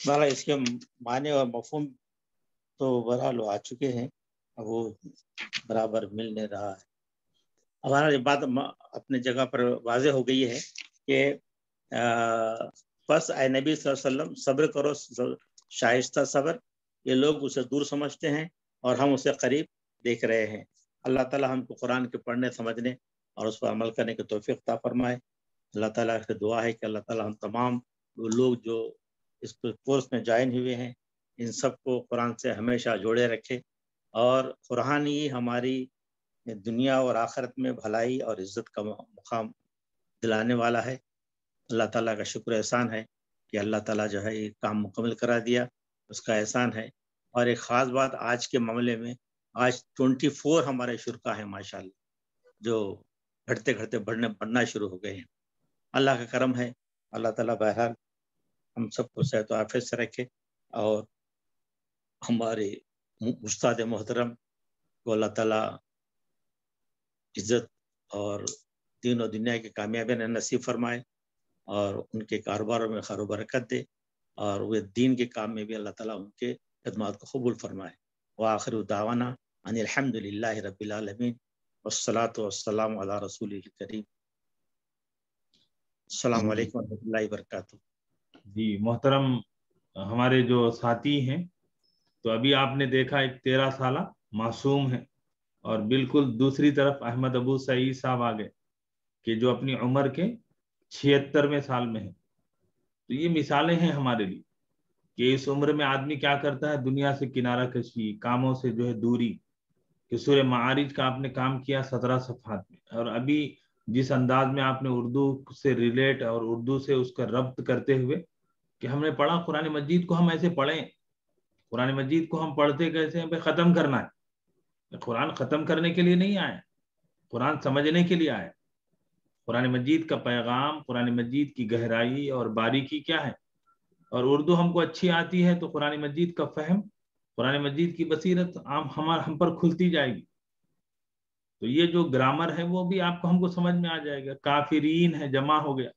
بہرحال اس کے معنی اور مفہوم تو بہرحال آ چکے ہیں، اب وہ برابر مل نہیں رہا ہے۔ ہمارا یہ بات اپنے جگہ پر واضح ہو گئی ہے کہ بس اے نبی صلی اللہ علیہ وسلم صبر کرو، شائستہ صبر۔ یہ لوگ اسے دور سمجھتے ہیں اور ہم اسے قریب دیکھ رہے ہیں۔ اللہ تعالیٰ ہم کو قرآن کے پڑھنے، سمجھنے اور اس پر عمل کرنے کی توفیق عطا فرمائے۔ اللہ تعالیٰ سے دعا ہے کہ اللہ تعالیٰ ہم تمام لوگ جو اس کورس میں جوائن ہوئے ہیں ان سب کو قرآن سے ہمیشہ جوڑے رکھے، اور قرآن ہی ہماری دنیا اور آخرت میں بھلائی اور عزت کا مقام دلانے والا ہے۔ اللہ تعالیٰ کا شکر احسان ہے کہ اللہ تعالیٰ جو ہے یہ کام مکمل کرا دیا، اس کا احسان ہے۔ اور ایک خاص بات آج کے معاملے میں، آج 24 ہمارے شرکا ہیں ماشاءاللہ، جو گھٹتے گھٹتے بڑھنا شروع ہو گئے ہیں۔ اللہ کا کرم ہے۔ اللہ تعالیٰ بہرحال ہم سب کو صحت و عافیت سے رکھے، اور ہمارے استاد محترم کو اللہ تعالیٰ عزت اور دین و دنیا کی کامیابی نصیب فرمائے، اور ان کے کاروباروں میں خیر و برکت دے، اور وہ دین کے کام میں بھی اللہ تعالیٰ ان کے خدمات کو قبول فرمائے۔ وآخر دعوانا ان الحمد للہ رب العالمین، والصلاة والسلام علی رسول الکریم۔ السلام علیکم ورحمۃ اللہ وبرکاتہ۔ جی محترم ہمارے جو ساتھی ہیں، تو ابھی آپ نے دیکھا ایک 13 سالہ معصوم ہے، اور بالکل دوسری طرف احمد ابو سعید صاحب آ گئے کہ جو اپنی عمر کے 76ویں سال میں ہیں۔ تو یہ مثالیں ہیں ہمارے لیے کہ اس عمر میں آدمی کیا کرتا ہے، دنیا سے کنارہ کشی، کاموں سے جو ہے دوری۔ کہ سورہ معارج کا آپ نے کام کیا 17 صفحات میں، اور ابھی جس انداز میں آپ نے اردو سے ریلیٹ اور اردو سے اس کا ربط کرتے ہوئے کہ ہم نے پڑھا قرآن مجید کو ہم ایسے پڑھیں، قرآن مجید کو ہم پڑھتے کیسے ہیں بھائی، ختم کرنا ہے۔ قرآن ختم کرنے کے لیے نہیں آئے، قرآن سمجھنے کے لیے آئے۔ قرآن مجید کا پیغام، قرآن مجید کی گہرائی اور باریکی کیا ہے، اور اردو ہم کو اچھی آتی ہے تو قرآن مجید کا فہم، قرآن مجید کی بصیرت ہم پر کھلتی جائے گی۔ تو یہ جو گرامر ہے وہ بھی آپ کو ہم کو سمجھ میں آ جائے گا۔ کافرین ہے جمع ہو گیا،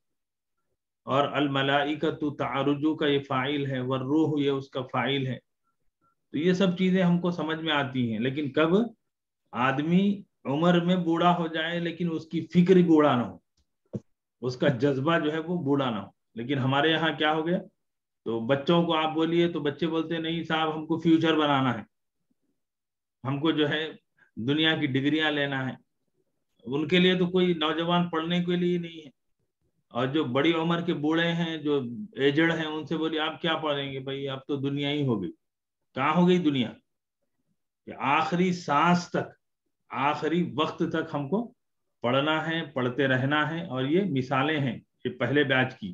اور الملائکۃ تعرجو کا یہ فاعل ہے، والروح یہ اس کا فاعل ہے۔ تو یہ سب چیزیں ہم کو سمجھ میں آتی ہیں، لیکن کب آدمی عمر میں بوڑھا ہو جائے لیکن اس کی فکر ہی بوڑھا نہ ہو، اس کا جذبہ جو ہے وہ بوڑھا نہ ہو۔ لیکن ہمارے یہاں کیا ہو گیا، تو بچوں کو آپ بولیے تو بچے بولتے نہیں صاحب ہم کو فیوچر بنانا ہے، ہم کو جو ہے دنیا کی ڈگریاں لینا ہے۔ ان کے لیے تو کوئی نوجوان پڑھنے کے لیے نہیں ہے۔ اور جو بڑی عمر کے بوڑھے ہیں، جو ایجڑ ہیں، ان سے بولیے آپ کیا پڑھیں گے بھائی، اب تو دنیا ہی ہو گئی۔ کہاں ہو گئی دنیا؟ کہ آخری سانس تک، آخری وقت تک ہم کو پڑھنا ہے، پڑھتے رہنا ہے۔ اور یہ مثالیں ہیں یہ پہلے بیچ کی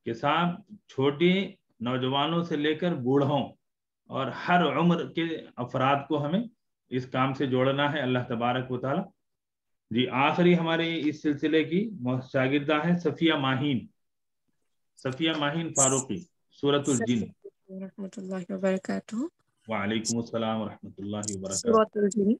کہ صاحب چھوٹے نوجوانوں سے لے کر بوڑھوں اور ہر عمر کے افراد کو ہمیں اس کام سے جوڑنا ہے، اللہ تبارک و تعالی۔ جی آخری ہمارے اس سلسلے کی شاگردہ ہیں صفیہ ماہین، صفیہ ماہین فاروقی، سورۃ الجن۔ ورحمۃ اللہ وبرکاتہ۔ وعلیکم السلام ورحمۃ اللہ وبرکاتہ۔ سورۃ الجن۔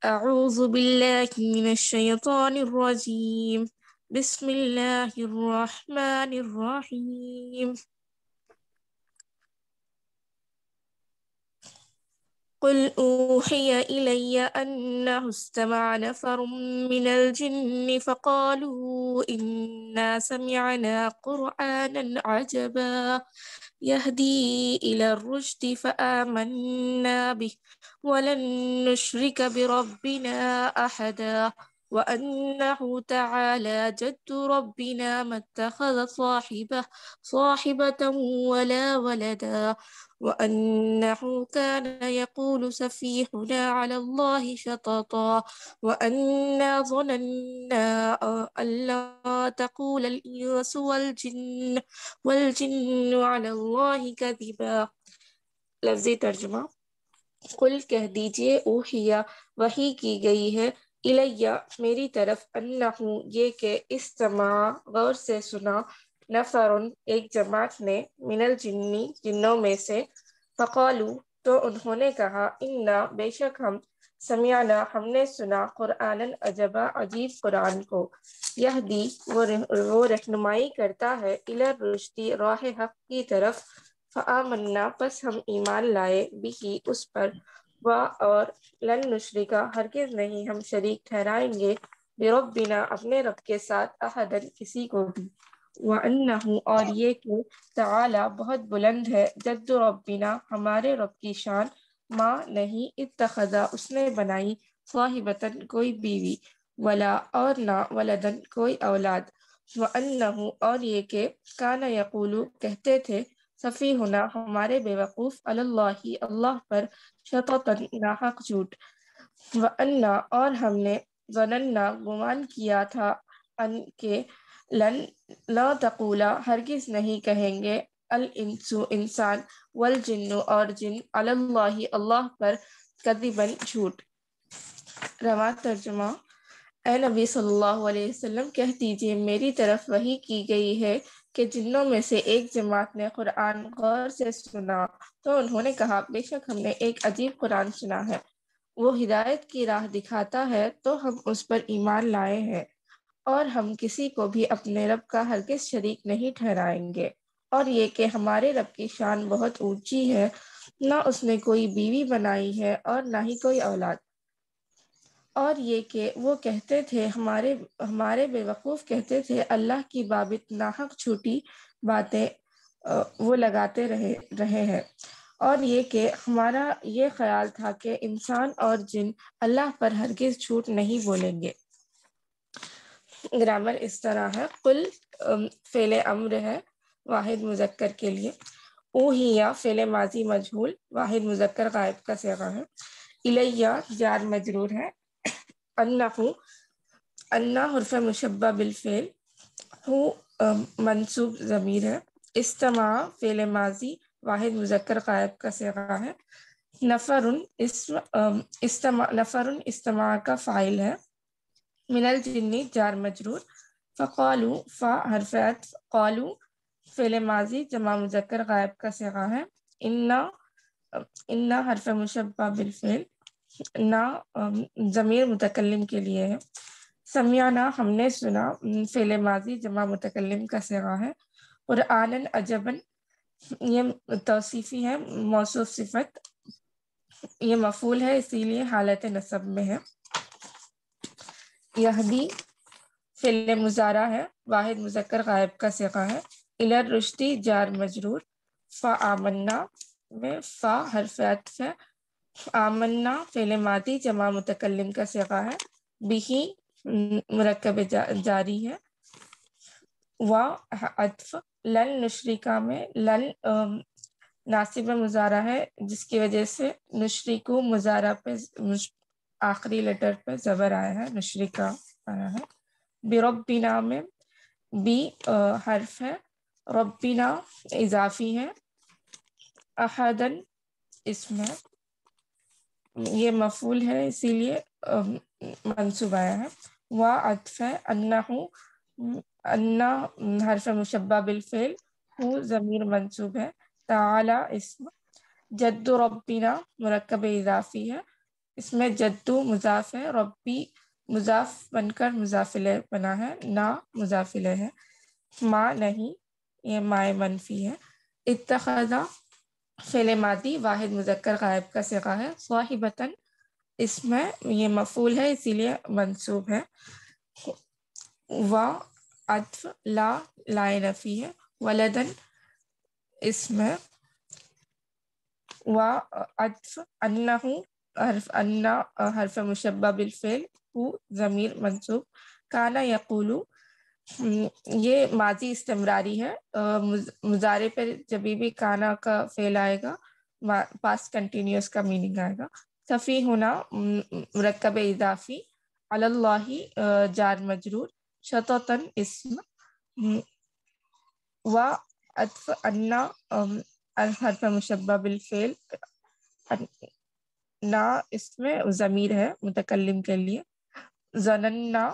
اعوذ باللہ من الشیطان الرجیم، بسم اللہ الرحمن الرحیم۔ قل أوحي إلي أنه استمع نفر من الجن فقالوا إنا سمعنا قرآنا عجبا يهدي إلى الرشد فآمنا به ولن نشرك بربنا أحدا وأنه تعالى جد ربنا ما اتخذ صاحبة ولا ولدا وأنه كان يقول سفيهنا على الله شططا وأنا ظننا أن لا تقول الإنس والجن على الله كذبا۔ لفظی ترجمہ۔ قل کہہ دیجئے، اوحیا وحی کی گئی ہے، الیہ میری طرف، انہو یہ کہ استماع غور سے سنا، نفرن ایک جماعت نے، من الجنی جنوں میں سے، فقالو تو انہوں نے کہا، انا بے شک ہم، سمعنا ہم نے سنا، قرآناً عجبا عجیب قرآن کو، یہدی وہ رہنمائی کرتا ہے، الی الرشد راہ حق کی طرف، فآمنا پس ہم ایمان لائے بھی اس پر، و اور لن نشرکا ہرگز نہیں ہم شریک ٹھہرائیں گے بربنا اپنے رب کے ساتھ احدن کسی کو بھی، وَأَنَّهُ اور یہ کہ تعالی بہت بلند ہے جد ربنا ہمارے رب کی شان، ماں نہیں اتخذا اس نے بنائی صاحبتن کوئی بیوی، ولا اور نہ ولدن کوئی اولاد، وَأَنَّهُ اور یہ کہ کان یقول کہتے تھے سفیہنا ہمارے بے وقوف علی اللہ اللہ پر شططن ناحق جھوٹ، وَأَنَّا اور ہم نے ظننا گمان کیا تھا ان کے لن لا تقولا ہرگز نہیں کہیں گے الانسو انسان والجن اور جن علی اللہ اللہ پر کذبا جھوٹ۔ رواں ترجمہ، اے نبی صلی اللہ علیہ وسلم کہہ دیجئے میری طرف وحی کی گئی ہے کہ جنوں میں سے ایک جماعت نے قرآن غور سے سنا تو انہوں نے کہا بے شک ہم نے ایک عجیب قرآن سنا ہے، وہ ہدایت کی راہ دکھاتا ہے تو ہم اس پر ایمان لائے ہیں، اور ہم کسی کو بھی اپنے رب کا ہرگز شریک نہیں ٹھہرائیں گے، اور یہ کہ ہمارے رب کی شان بہت اونچی ہے، نہ اس نے کوئی بیوی بنائی ہے اور نہ ہی کوئی اولاد، اور یہ کہ وہ کہتے تھے ہمارے بے وقوف کہتے تھے اللہ کی بابت ناحق جھوٹی باتیں وہ لگاتے رہے ہیں، اور یہ کہ ہمارا یہ خیال تھا کہ انسان اور جن اللہ پر ہرگز جھوٹ نہیں بولیں گے۔ گرامر اس طرح ہے، قل فعل امر ہے واحد مذکر کے لیے، اوہیا فعل ماضی مجہول واحد مذکر غائب کا صیغہ ہے، الیہ جار مجرور ہے، انہ حرف مشبہ بالفعل، ہو منصوب ضمیر ہے، استماع فعل ماضی واحد مذکر غائب کا صیغہ ہے، نفر استماع کا فاعل ہے، من الجن جار مجرور، فقالو فا حرف عطف، قالو فعل ماضی جمع مذکر غائب کا صیغہ ہے، انا حرف مشبہ بالفعل، نا ضمیر متکلم کے لیے ہے، سمعنا ہم نے سنا فعل ماضی جمع متکلم کا صیغہ ہے، قرآنً عجباً یہ توصیفی ہے، موصوف صفت، یہ مفعول ہے اسی لیے حالت نصب میں ہے، یہدی فعل مضارع ہے واحد مذکر غائب کا صیغہ ہے، الی الرشد جار مجرور، فآمنا میں فا حرف عطف ہے، آمنا فعل ماضی جمع متکلم کا صیغہ ہے، بھی مرکب جاری ہے، و عطف، لن نشرکا میں لن ناصب مضارع ہے جس کی وجہ سے نشرکو مضارع پہ آخری لیٹر پہ زبر آیا ہے، نشرکا آیا ہے، بربنا میں بی حرف ہے، ربنا اضافی ہے، احدن اسم ہے، یہ مفعول ہے اسی لیے منصوب آیا ہے، و عطف ہے، انہ حرف مشبہ بالفعل، ہو ضمیر منصوب ہے، تعالی اسم، جد ربنا مرکب اضافی ہے، اس میں جدو مضاف ہے، ربی مضاف بن کر مضاف الیہ بنا ہے، نا مضاف الیہ ہے، ما نہیں یہ مائے منفی ہے، اتخذا فعل ماضی واحد مذکر غائب کا صیغہ ہے، صاحبتاً اس میں یہ مفعول ہے اسی لیے منصوب ہے، و عطف لا لائے نفی ہے، ولدن اس میں، و عطف انہ حرف مشبہ بالفعل، ہو ضمیر منصوب، کانا یقولو یہ ماضی استمراری ہے، مضارع پر جبھی بھی کانا کا فعل آئے گا پاسٹ کنٹینیوس کا میننگ آئے گا، سفیہنا مرکب اضافی، علی اللہ جار مجرور، شططن اسم، و عطف انا حرف مشبہ بالفعل، نا اس میں ضمیر ہے متکلم کے لیے، ظننا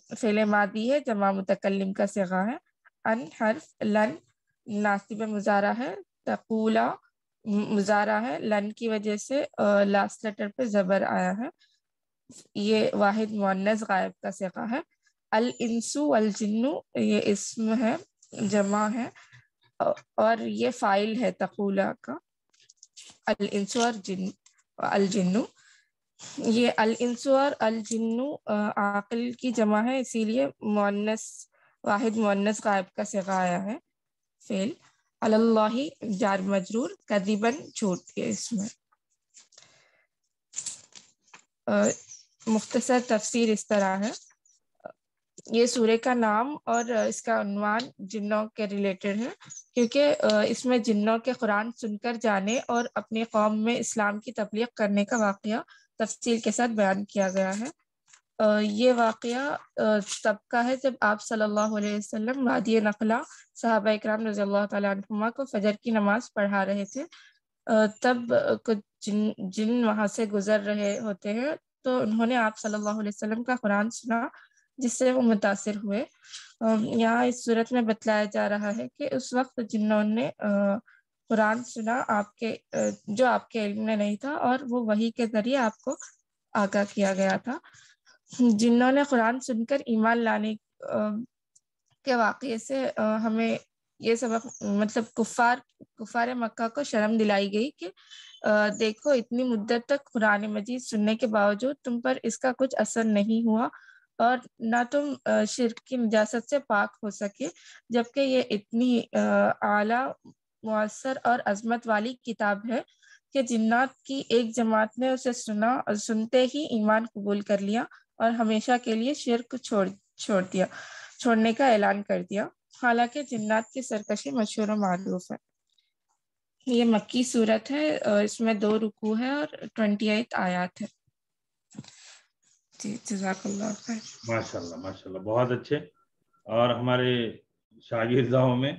فعل ماضی ہے جمع متکلم کا صیغہ ہے، ان حرف لن ناصب مضارع ہے، تقولا مضارع ہے، لن کی وجہ سے لاسٹ لیٹر پہ زبر آیا ہے، یہ واحد مؤنث غائب کا صیغہ ہے، الانسو والجن یہ اسم ہے جمع ہے، اور یہ فائل ہے تقولا کا، الانس اور الجنو. یہ الانس اور الجنو عاقل کی جمع ہے، اسی لیے مؤنث واحد مؤنث غائب کا صیغہ آیا ہے. فعل اللہ جار مجرور، کذباً جھوٹ کے اس میں. مختصر تفسیر اس طرح ہے. یہ سورہ کا نام اور اس کا عنوان جنوں کے ریلیٹڈ ہے، کیونکہ اس میں جنوں کے قرآن سن کر جانے اور اپنی قوم میں اسلام کی تبلیغ کرنے کا واقعہ تفصیل کے ساتھ بیان کیا گیا ہے. یہ واقعہ تب کا ہے جب آپ صلی اللہ علیہ وسلم وادی نخلا صحابہ اکرام رضی اللہ تعالیٰ عنہما کو فجر کی نماز پڑھا رہے تھے. تب کچھ جن وہاں سے گزر رہے ہوتے ہیں، تو انہوں نے آپ صلی اللہ علیہ وسلم کا قرآن سنا، جس سے وہ متاثر ہوئے. یہاں اس صورت میں بتلایا جا رہا ہے کہ اس وقت جنہوں نے قرآن سنا جو آپ کے علم میں نہیں تھا، اور وہ وحی کے ذریعے آپ کو آگاہ کیا گیا تھا. جنہوں نے قرآن سن کر ایمان لانے کے واقعے سے ہمیں یہ سبق مطلب کفار مکہ کو شرم دلائی گئی کہ دیکھو اتنی مدت تک قرآن مجید سننے کے باوجود تم پر اس کا کچھ اثر نہیں ہوا، اور نہ تم شرک کی نجاست سے پاک ہو سکے، جبکہ یہ اتنی اعلیٰ مؤثر اور عظمت والی کتاب ہے کہ جنات کی ایک جماعت نے اسے سنا اور سنتے ہی ایمان قبول کر لیا اور ہمیشہ کے لیے شرک چھوڑنے کا اعلان کر دیا، حالانکہ جنات کی سرکشی مشہور و معروف ہے. یہ مکی صورت ہے، اس میں 2 رکوع ہے اور 28 آیات ہے. جی جزاک اللہ خیر. ماشاءاللہ ماشاءاللہ، بہت اچھے. اور ہمارے شاگرداؤں میں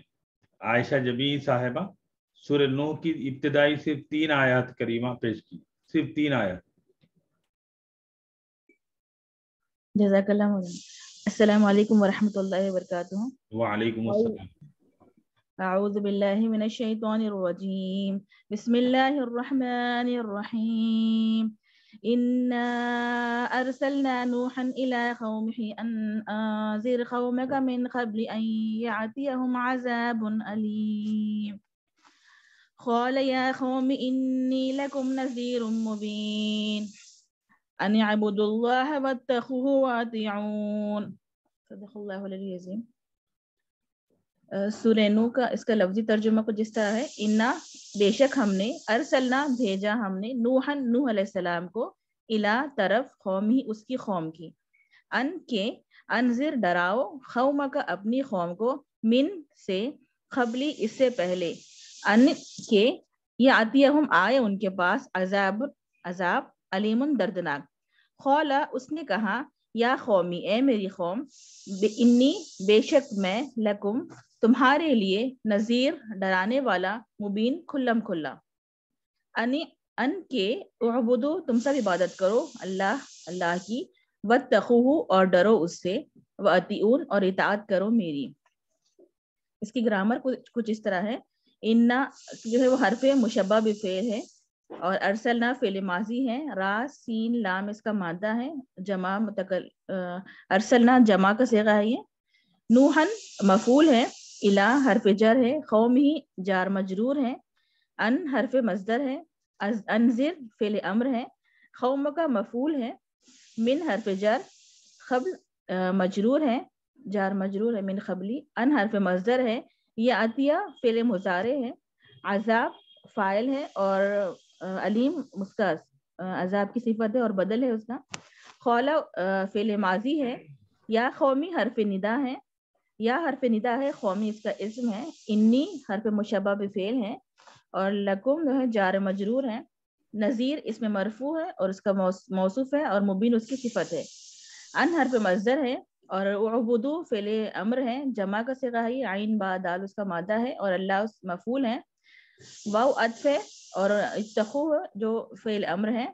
عائشہ جبی صاحبہ سورہ نوح کی ابتدائی صرف 3 آیات کریمہ پیش کی، صرف 3 آیات. جزاک اللہ مولانا. السلام علیکم ورحمۃ اللہ وبرکاتہ. وعلیکم السلام. اعوذ باللہ من الشیطان الرجیم. بسم اللہ الرحمن الرحیم. انا ارسلنا نوحا الى قومه ان انذر قومك من قبل ان يأتيهم عذاب أليم. قال يا قوم إني لكم نذير مبين ان اعبدوا اللہ واتقوہ واطیعون. صدق اللہ العلی العظیم. سورہ نوح کا اس کا لفظی ترجمہ کچھ اس طرح ہے: انا بے شک ہم نے، ارسلنا بھیجا ہم نے، نوحن نوح علیہ السلام کو، الا طرف، قومی اس کی قوم کی، ان کے، انذر ڈراؤ، قوم کا اپنی قوم کو، من سے، قبلی اس سے پہلے، ان کے، یاتیہم آئے ان کے پاس، عذاب علیم دردناک. قولا اس نے کہا، یا قومی اے میری قوم، انی بے شک میں، لکم تمہارے لیے، نذیر ڈرانے والا، مبین کھلم کھلا، ان کے، اعبدو تم سب عبادت کرو اللہ کی، واتقوہ اور ڈرو اس سے، واطیعون اور اطاعت کرو میری. اس کی گرامر کچھ اس طرح ہے: انا جو ہے وہ حرف مشبہ بفعل ہے، اور ارسلنا فعل ماضی ہے، را سین لام اس کا مادہ ہے، جمع ارسلنا جمع کا صیغہ ہے. یہ نوحن مفعول ہے، الا حرف جر ہے، قوم ہی جار مجرور ہے، ان حرف مصدر ہے، انذر فعل امر ہے، قوم کا مفعول ہے، من حرف جر، قبل مجرور ہے، جار مجرور ہے، من قبلی، ان حرف مصدر ہے، یہ عطیہ فعل مضارع ہے، عذاب فاعل ہے، اور علیم اس کا عذاب کی صفت ہے اور بدل ہے اس کا. قولا فعل ماضی ہے، یا قومی حرف ندا ہے، یا حرف ندا ہے، قومی اس کا اسم ہے، انی حرف مشبہ بفعل ہے، اور لکم جو ہے جار مجرور ہے، نذیر اس میں مرفوع ہے اور اس کا موصوف ہے، اور مبین اس کی صفت ہے. ان حرف مصدر ہے، اور اعبدو فعل امر ہے، جمع کا صیغہ ہے، عین با دال اس کا مادہ ہے، اور اللہ اس مفعول ہے. واو عطف ہے، اور اتقو جو فعل امر ہے،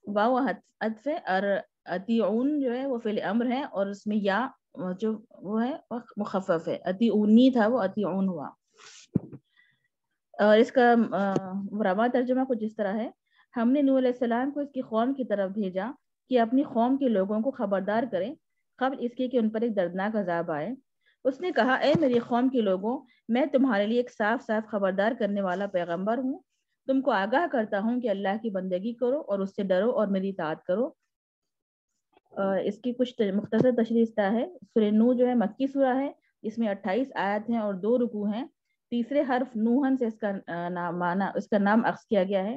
واو عطف ہے، اور اطیعون جو ہے وہ فعل امر ہے، اور اس میں یا جو وہ ہے مخفف ہے، اطیعونی تھا وہ اطیعون ہوا. اور اس کا رواں ترجمہ کچھ اس طرح ہے: ہم نے نوح علیہ السلام کو اس کی قوم کی طرف بھیجا کہ اپنی قوم کے لوگوں کو خبردار کریں قبل اس کے کہ ان پر ایک دردناک عذاب آئے. اس نے کہا اے میری قوم کے لوگوں، میں تمہارے لیے ایک صاف صاف خبردار کرنے والا پیغمبر ہوں، تم کو آگاہ کرتا ہوں کہ اللہ کی بندگی کرو اور اس سے ڈرو اور میری اطاعت کرو۔ اس کی کچھ مختصر تشریح اس طرح ہے۔ سورہ نوح جو ہے مکی سورہ ہے، اس میں 28 آیت ہیں اور 2 رکوع ہیں۔ تیسرے حرف نوحن سے اس کا نام اخذ کیا گیا ہے۔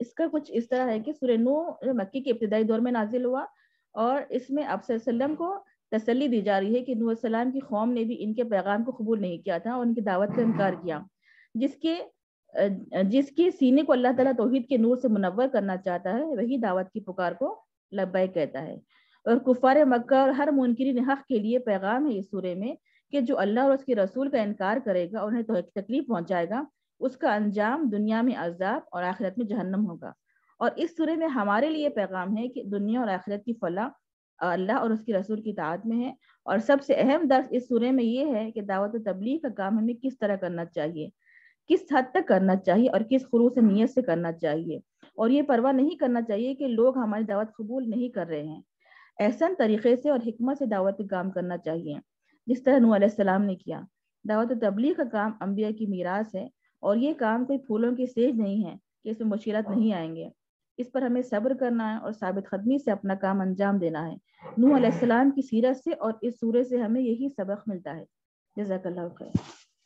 اس کا کچھ اس طرح ہے کہ سورہ نوح مکی کے ابتدائی دور میں نازل ہوا، اور اس میں آپ صلی اللہ علیہ وسلم کو تسلی دی جا رہی ہے کہ نوح علیہ السلام کی قوم نے بھی ان کے پیغام کو قبول نہیں کیا تھا اور ان کی دعوت کا انکار کیا۔ جس کے سینے کو اللہ تعالیٰ توحید کے نور سے منور کرنا چاہتا ہے، وہی دعوت کی پکار کو لبیک کہتا ہے۔ اور کفار مکہ اور ہر منکرین حق کے لیے پیغام ہے اس سورے میں کہ جو اللہ اور اس کے رسول کا انکار کرے گا، انہیں تکلیف پہنچائے گا، اس کا انجام دنیا میں عذاب اور آخرت میں جہنم ہوگا۔ اور اس سورے میں ہمارے لیے پیغام ہے کہ دنیا اور آخرت کی فلاح اللہ اور اس کے رسول کی اطاعت میں ہے۔ اور سب سے اہم درس اس سورے میں یہ ہے کہ دعوت و تبلیغ کا کام ہمیں کس طرح کرنا چاہیے، کس حد تک کرنا چاہیے اور کس خلوص نیت سے کرنا چاہیے، اور یہ پرواہ نہیں کرنا چاہیے کہ لوگ ہماری دعوت قبول نہیں کر رہے ہیں۔ احسن طریقے سے اور حکمت سے دعوت کا کام کرنا چاہیے، جس طرح نوح علیہ السلام نے کیا۔ دعوت و تبلیغ کا کام انبیاء کی میراث ہے، اور یہ کام کوئی پھولوں کی سیج نہیں ہے کہ اس میں مشکلات نہیں آئیں گے۔ اس پر ہمیں صبر کرنا ہے اور ثابت قدمی سے اپنا کام انجام دینا ہے۔ نوح علیہ السلام کی سیرت سے اور اس سورے سے ہمیں یہی سبق ملتا ہے۔ جزاک اللہ خیر۔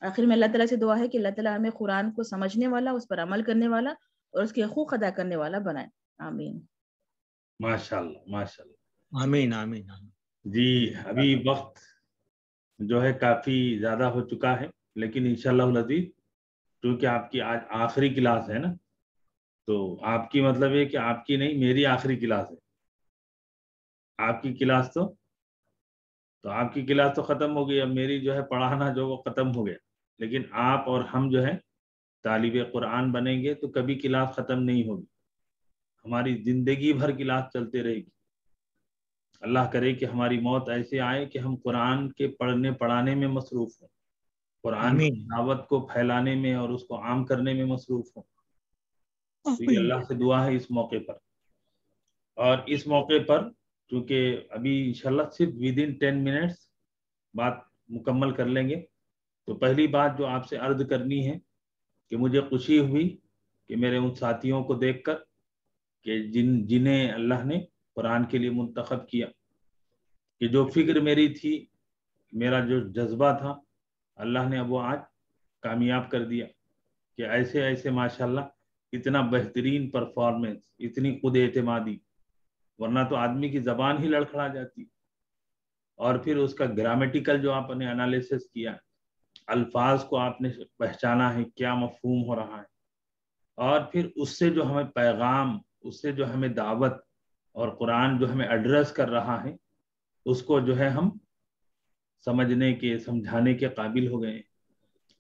آخر میں اللہ تعالیٰ سے دعا ہے کہ اللہ تعالیٰ ہمیں قرآن کو سمجھنے والا، اس پر عمل کرنے والا اور اس کے حقوق ادا کرنے والا بنائے۔ آمین۔ ماشاءاللہ ماشاءاللہ، آمین آمین۔ جی ابھی وقت جو ہے کافی زیادہ ہو چکا ہے، لیکن انشاءاللہ العزیز کیونکہ آپ کی آج آخری کلاس ہے نا، تو آپ کی مطلب ہے کہ آپ کی نہیں، میری آخری کلاس ہے۔ آپ کی کلاس تو آپ کی کلاس تو ختم ہو گئی، اب میری جو ہے پڑھانا جو وہ ختم ہو گیا، لیکن آپ اور ہم جو ہے طالب قرآن بنیں گے تو کبھی کلاس ختم نہیں ہوگی، ہماری زندگی بھر کلاس چلتے رہے گی۔ اللہ کرے کہ ہماری موت ایسے آئے کہ ہم قرآن کے پڑھانے میں مصروف ہوں، قرآن کی دعوت کو پھیلانے میں اور اس کو عام کرنے میں مصروف ہوں۔ تو یہ اللہ سے دعا ہے اس موقع پر۔ اور اس موقع پر چونکہ ابھی انشاءاللہ صرف ودن 10 منٹس بات مکمل کر لیں گے، تو پہلی بات جو آپ سے عرض کرنی ہے کہ مجھے خوشی ہوئی کہ میرے ان ساتھیوں کو دیکھ کر کہ جنہیں اللہ نے قرآن کے لیے منتخب کیا، کہ جو فکر میری تھی، میرا جو جذبہ تھا، اللہ نے اب وہ آج کامیاب کر دیا کہ ایسے ایسے ماشاءاللہ اتنا بہترین پرفارمنس، اتنی خود اعتمادی، ورنہ تو آدمی کی زبان ہی لڑکھڑا جاتی۔ اور پھر اس کا گرامیٹیکل جو آپ نے انالیسس کیا، الفاظ کو آپ نے پہچانا ہے کیا مفہوم ہو رہا ہے، اور پھر اس سے جو ہمیں پیغام، اس سے جو ہمیں دعوت اور قرآن جو ہمیں ایڈریس کر رہا ہے، اس کو جو ہے ہم سمجھنے کے، سمجھانے کے قابل ہو گئے۔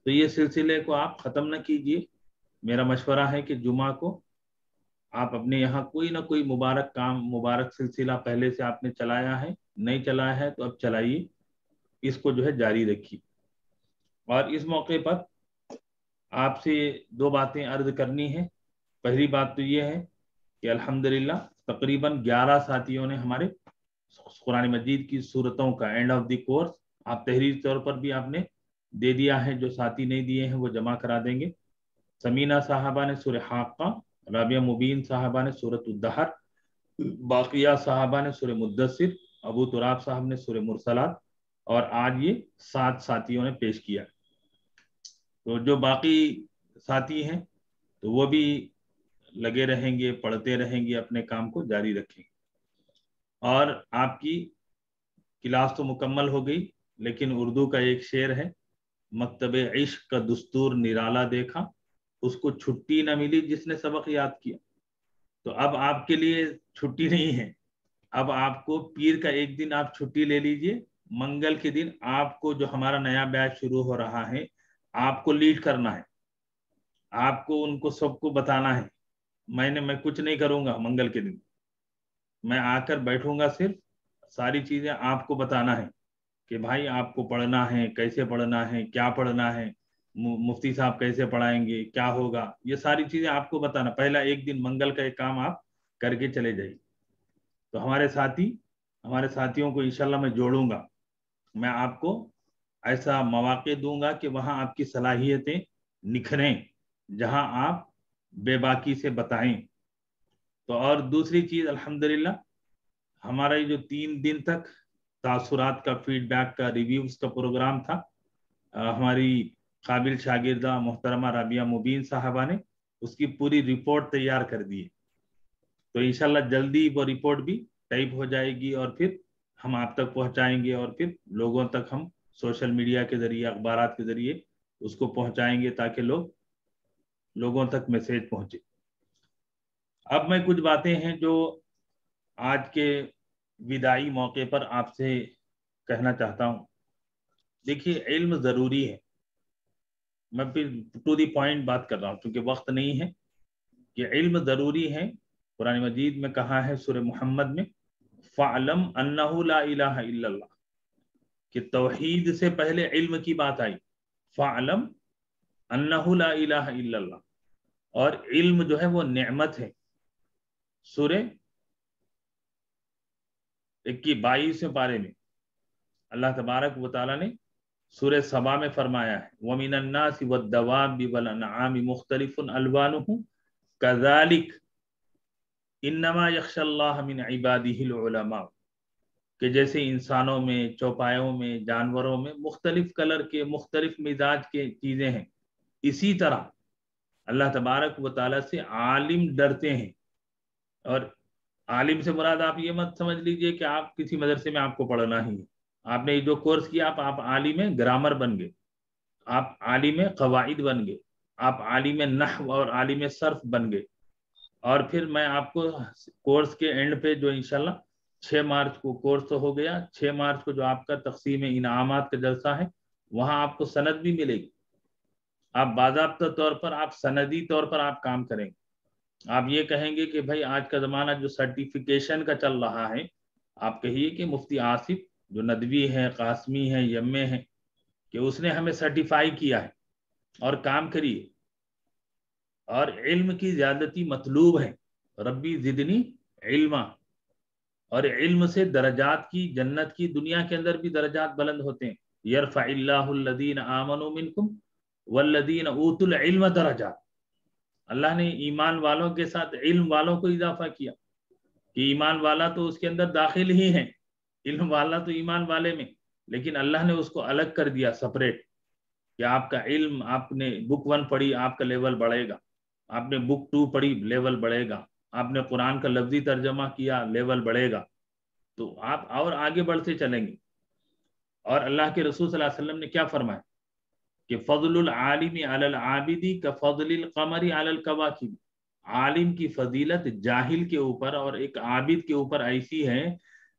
تو یہ سلسلے کو آپ ختم نہ کیجئے، میرا مشورہ ہے کہ جمعہ کو آپ اپنے یہاں کوئی نہ کوئی مبارک کام، مبارک سلسلہ پہلے سے آپ نے چلایا ہے، نہیں چلایا ہے تو اب چلائیے، اس کو جو ہے جاری رکھیے۔ اور اس موقع پر آپ سے 2 باتیں عرض کرنی ہیں۔ پہلی بات تو یہ ہے کہ الحمدللہ تقریباً 11 ساتھیوں نے ہمارے قرآن مجید کی سورتوں کا اینڈ آف دی کورس آپ تحریری طور پر بھی آپ نے دے دیا ہے، جو ساتھی نہیں دیے ہیں وہ جمع کرا دیں گے۔ سمینہ صاحبہ نے سورہ حاقہ، رابعہ مبین صاحبہ نے سورۃ الدہر، باقیہ صاحبہ نے سورہ مدثر، ابو تراب صاحب نے سورہ مرسلات، اور آج یہ 7 ساتھیوں نے پیش کیا۔ تو جو باقی ساتھی ہیں تو وہ بھی لگے رہیں گے، پڑھتے رہیں گے، اپنے کام کو جاری رکھیں گے۔ اور آپ کی کلاس تو مکمل ہو گئی، لیکن اردو کا ایک شعر ہے، مکتب عشق کا دستور نرالا دیکھا، اس کو چھٹی نہ ملی جس نے سبق یاد کیا۔ تو اب آپ کے لیے چھٹی نہیں ہے، اب آپ کو پیر کا ایک دن آپ چھٹی لے لیجئے، منگل کے دن آپ کو جو ہمارا نیا بیچ شروع ہو رہا ہے، آپ کو لیڈ کرنا ہے، آپ کو ان کو سب کو بتانا ہے۔ میں کچھ نہیں کروں گا منگل کے دن، میں آ کر بیٹھوں گا، صرف ساری چیزیں آپ کو بتانا ہے کہ بھائی آپ کو پڑھنا ہے، کیسے پڑھنا ہے، کیا پڑھنا ہے، مفتی صاحب کیسے پڑھائیں گے، کیا ہوگا، یہ ساری چیزیں آپ کو بتانا۔ پہلا ایک دن منگل کا ایک کام آپ کر کے چلے جائیے۔ تو ہمارے ساتھیوں کو انشاءاللہ میں جوڑوں گا میں آپ کو ایسا مواقع دوں گا کہ وہاں آپ کی صلاحیتیں نکھریں، جہاں آپ بے باکی سے بتائیں۔ تو اور دوسری چیز الحمدللہ ہمارا یہ جو 3 دن تک تاثرات کا فیڈ بیک کا ریویوز کا پروگرام تھا، ہماری قابل شاگردہ محترمہ رابعہ مبین صاحبہ نے اس کی پوری رپورٹ تیار کر دی ہے۔ تو انشاءاللہ جلدی وہ رپورٹ بھی ٹائپ ہو جائے گی اور پھر ہم آپ تک پہنچائیں گے، اور پھر لوگوں تک ہم سوشل میڈیا کے ذریعے، اخبارات کے ذریعے اس کو پہنچائیں گے تاکہ لوگوں تک میسیج پہنچے۔ اب میں کچھ باتیں ہیں جو آج کے وداعی موقع پر آپ سے کہنا چاہتا ہوں۔ دیکھیے، علم ضروری ہے، میں پھر ٹو دی پوائنٹ بات کر رہا ہوں کیونکہ وقت نہیں ہے، کہ علم ضروری ہے۔ قرآن مجید میں کہا ہے سورہ محمد میں فَعْلَمْ أَنَّهُ لَا إِلَهَ إِلَّا اللَّهُ، کہ توحید سے پہلے علم کی بات آئی، فَعْلَمْ أَنَّهُ لَا إِلَهَ إِلَّا اللَّهُ، اور علم جو ہے وہ نعمت ہے۔ سورہ 22 پارے میں اللہ تبارک و تعالیٰ نے سورہ سبا میں فرمایا ہے وَمِنَ النَّاسِ وَالدَّوَابِ وَالْأَنْعَامِ مُخْتَلِفٌ أَلْوَانُهُ كَذَلِكَ انما یخشی اللہ من عبادہ العلماء، کہ جیسے انسانوں میں، چوپایوں میں، جانوروں میں مختلف کلر کے، مختلف مزاج کے چیزیں ہیں، اسی طرح اللہ تبارک و تعالیٰ سے عالم ڈرتے ہیں۔ اور عالم سے مراد آپ یہ مت سمجھ لیجئے کہ آپ کسی مدرسے میں آپ کو پڑھنا ہی ہے، آپ نے جو کورس کیا آپ عالم گرامر بن گئے، آپ عالم قواعد بن گئے، آپ عالم نحو اور عالم صرف بن گئے۔ اور پھر میں آپ کو کورس کے اینڈ پہ جو انشاءاللہ 6 مارچ کو کورس تو ہو گیا، 6 مارچ کو جو آپ کا تقسیم انعامات کا جلسہ ہے وہاں آپ کو سند بھی ملے گی، آپ باضابطہ طور پر، آپ سندی طور پر آپ کام کریں گے۔ آپ یہ کہیں گے کہ بھائی آج کا زمانہ جو سرٹیفیکیشن کا چل رہا ہے، آپ کہیے کہ مفتی آصف جو ندوی ہے، قاسمی ہے، یمے ہے، کہ اس نے ہمیں سرٹیفائی کیا ہے، اور کام کریے۔ اور علم کی زیادتی مطلوب ہے، ربی زدنی علما، اور علم سے درجات کی، جنت کی، دنیا کے اندر بھی درجات بلند ہوتے ہیں۔ یرفع اللہ الذین آمنوا منکم والذین اوتوا العلم درجات، اللہ نے ایمان والوں کے ساتھ علم والوں کو اضافہ کیا، کہ ایمان والا تو اس کے اندر داخل ہی ہے، علم والا تو ایمان والے میں، لیکن اللہ نے اس کو الگ کر دیا، سپریٹ، کہ آپ کا علم، آپ نے بک 1 پڑھی آپ کا لیول بڑھے گا، آپ نے بک 2 پڑھی لیول بڑھے گا، آپ نے قرآن کا لفظی ترجمہ کیا لیول بڑھے گا، تو آپ اور آگے بڑھتے چلیں گے۔ اور اللہ کے رسول صلی اللہ علیہ وسلم نے کیا فرمایا کہ فضل العالم علی العابد کفضل القمر علی الکواکب، عالم کی فضیلت جاہل کے اوپر اور ایک عابد کے اوپر ایسی ہے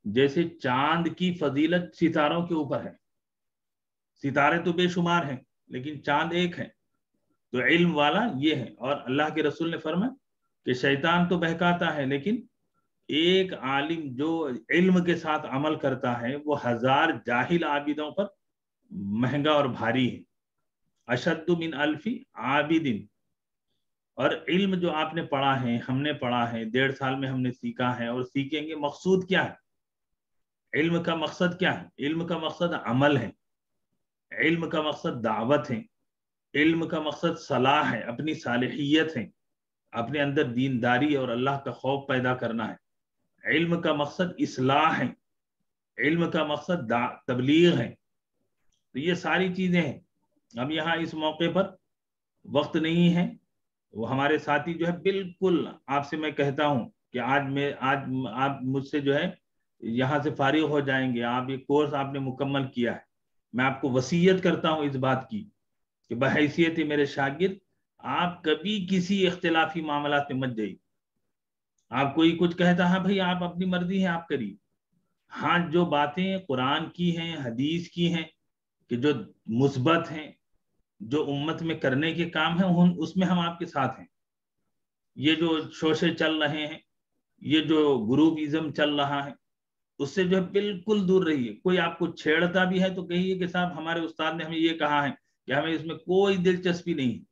جیسے چاند کی فضیلت ستاروں کے اوپر ہے۔ ستارے تو بے شمار ہیں لیکن چاند ایک ہے، تو علم والا یہ ہے۔ اور اللہ کے رسول نے فرمایا کہ شیطان تو بہکاتا ہے لیکن ایک عالم جو علم کے ساتھ عمل کرتا ہے وہ 1000 جاہل عابدوں پر مہنگا اور بھاری ہے، اشد من الف عابد۔ اور علم جو آپ نے پڑھا ہے، ہم نے پڑھا ہے، 1.5 سال میں ہم نے سیکھا ہے اور سیکھیں گے، مقصود کیا ہے؟ علم کا مقصد کیا ہے؟ علم کا مقصد عمل ہے، علم کا مقصد دعوت ہے، علم کا مقصد صلاح ہے، اپنی صالحیت ہے، اپنے اندر دینداری اور اللہ کا خوف پیدا کرنا ہے۔ علم کا مقصد اصلاح ہے، علم کا مقصد تبلیغ ہے۔ تو یہ ساری چیزیں ہیں۔ اب یہاں اس موقع پر وقت نہیں ہے، وہ ہمارے ساتھی جو ہے بالکل آپ سے میں کہتا ہوں کہ آج آپ مجھ سے جو ہے یہاں سے فارغ ہو جائیں گے، آپ یہ کورس آپ نے مکمل کیا ہے، میں آپ کو وصیت کرتا ہوں اس بات کی کہ بحیثیت میرے شاگرد آپ کبھی کسی اختلافی معاملات میں مت جائیے۔ آپ کوئی کچھ کہتا ہے بھائی آپ اپنی مرضی ہے آپ کریے، ہاں جو باتیں قرآن کی ہیں، حدیث کی ہیں، کہ جو مثبت ہیں، جو امت میں کرنے کے کام ہیں، اس میں ہم آپ کے ساتھ ہیں۔ یہ جو شوشے چل رہے ہیں، یہ جو گروپزم چل رہا ہے، اس سے جو ہے بالکل دور رہیے۔ کوئی آپ کو چھیڑتا بھی ہے تو کہیے کہ صاحب ہمارے استاد نے ہمیں یہ کہا ہے کہ ہمیں اس میں کوئی دلچسپی نہیں ہے۔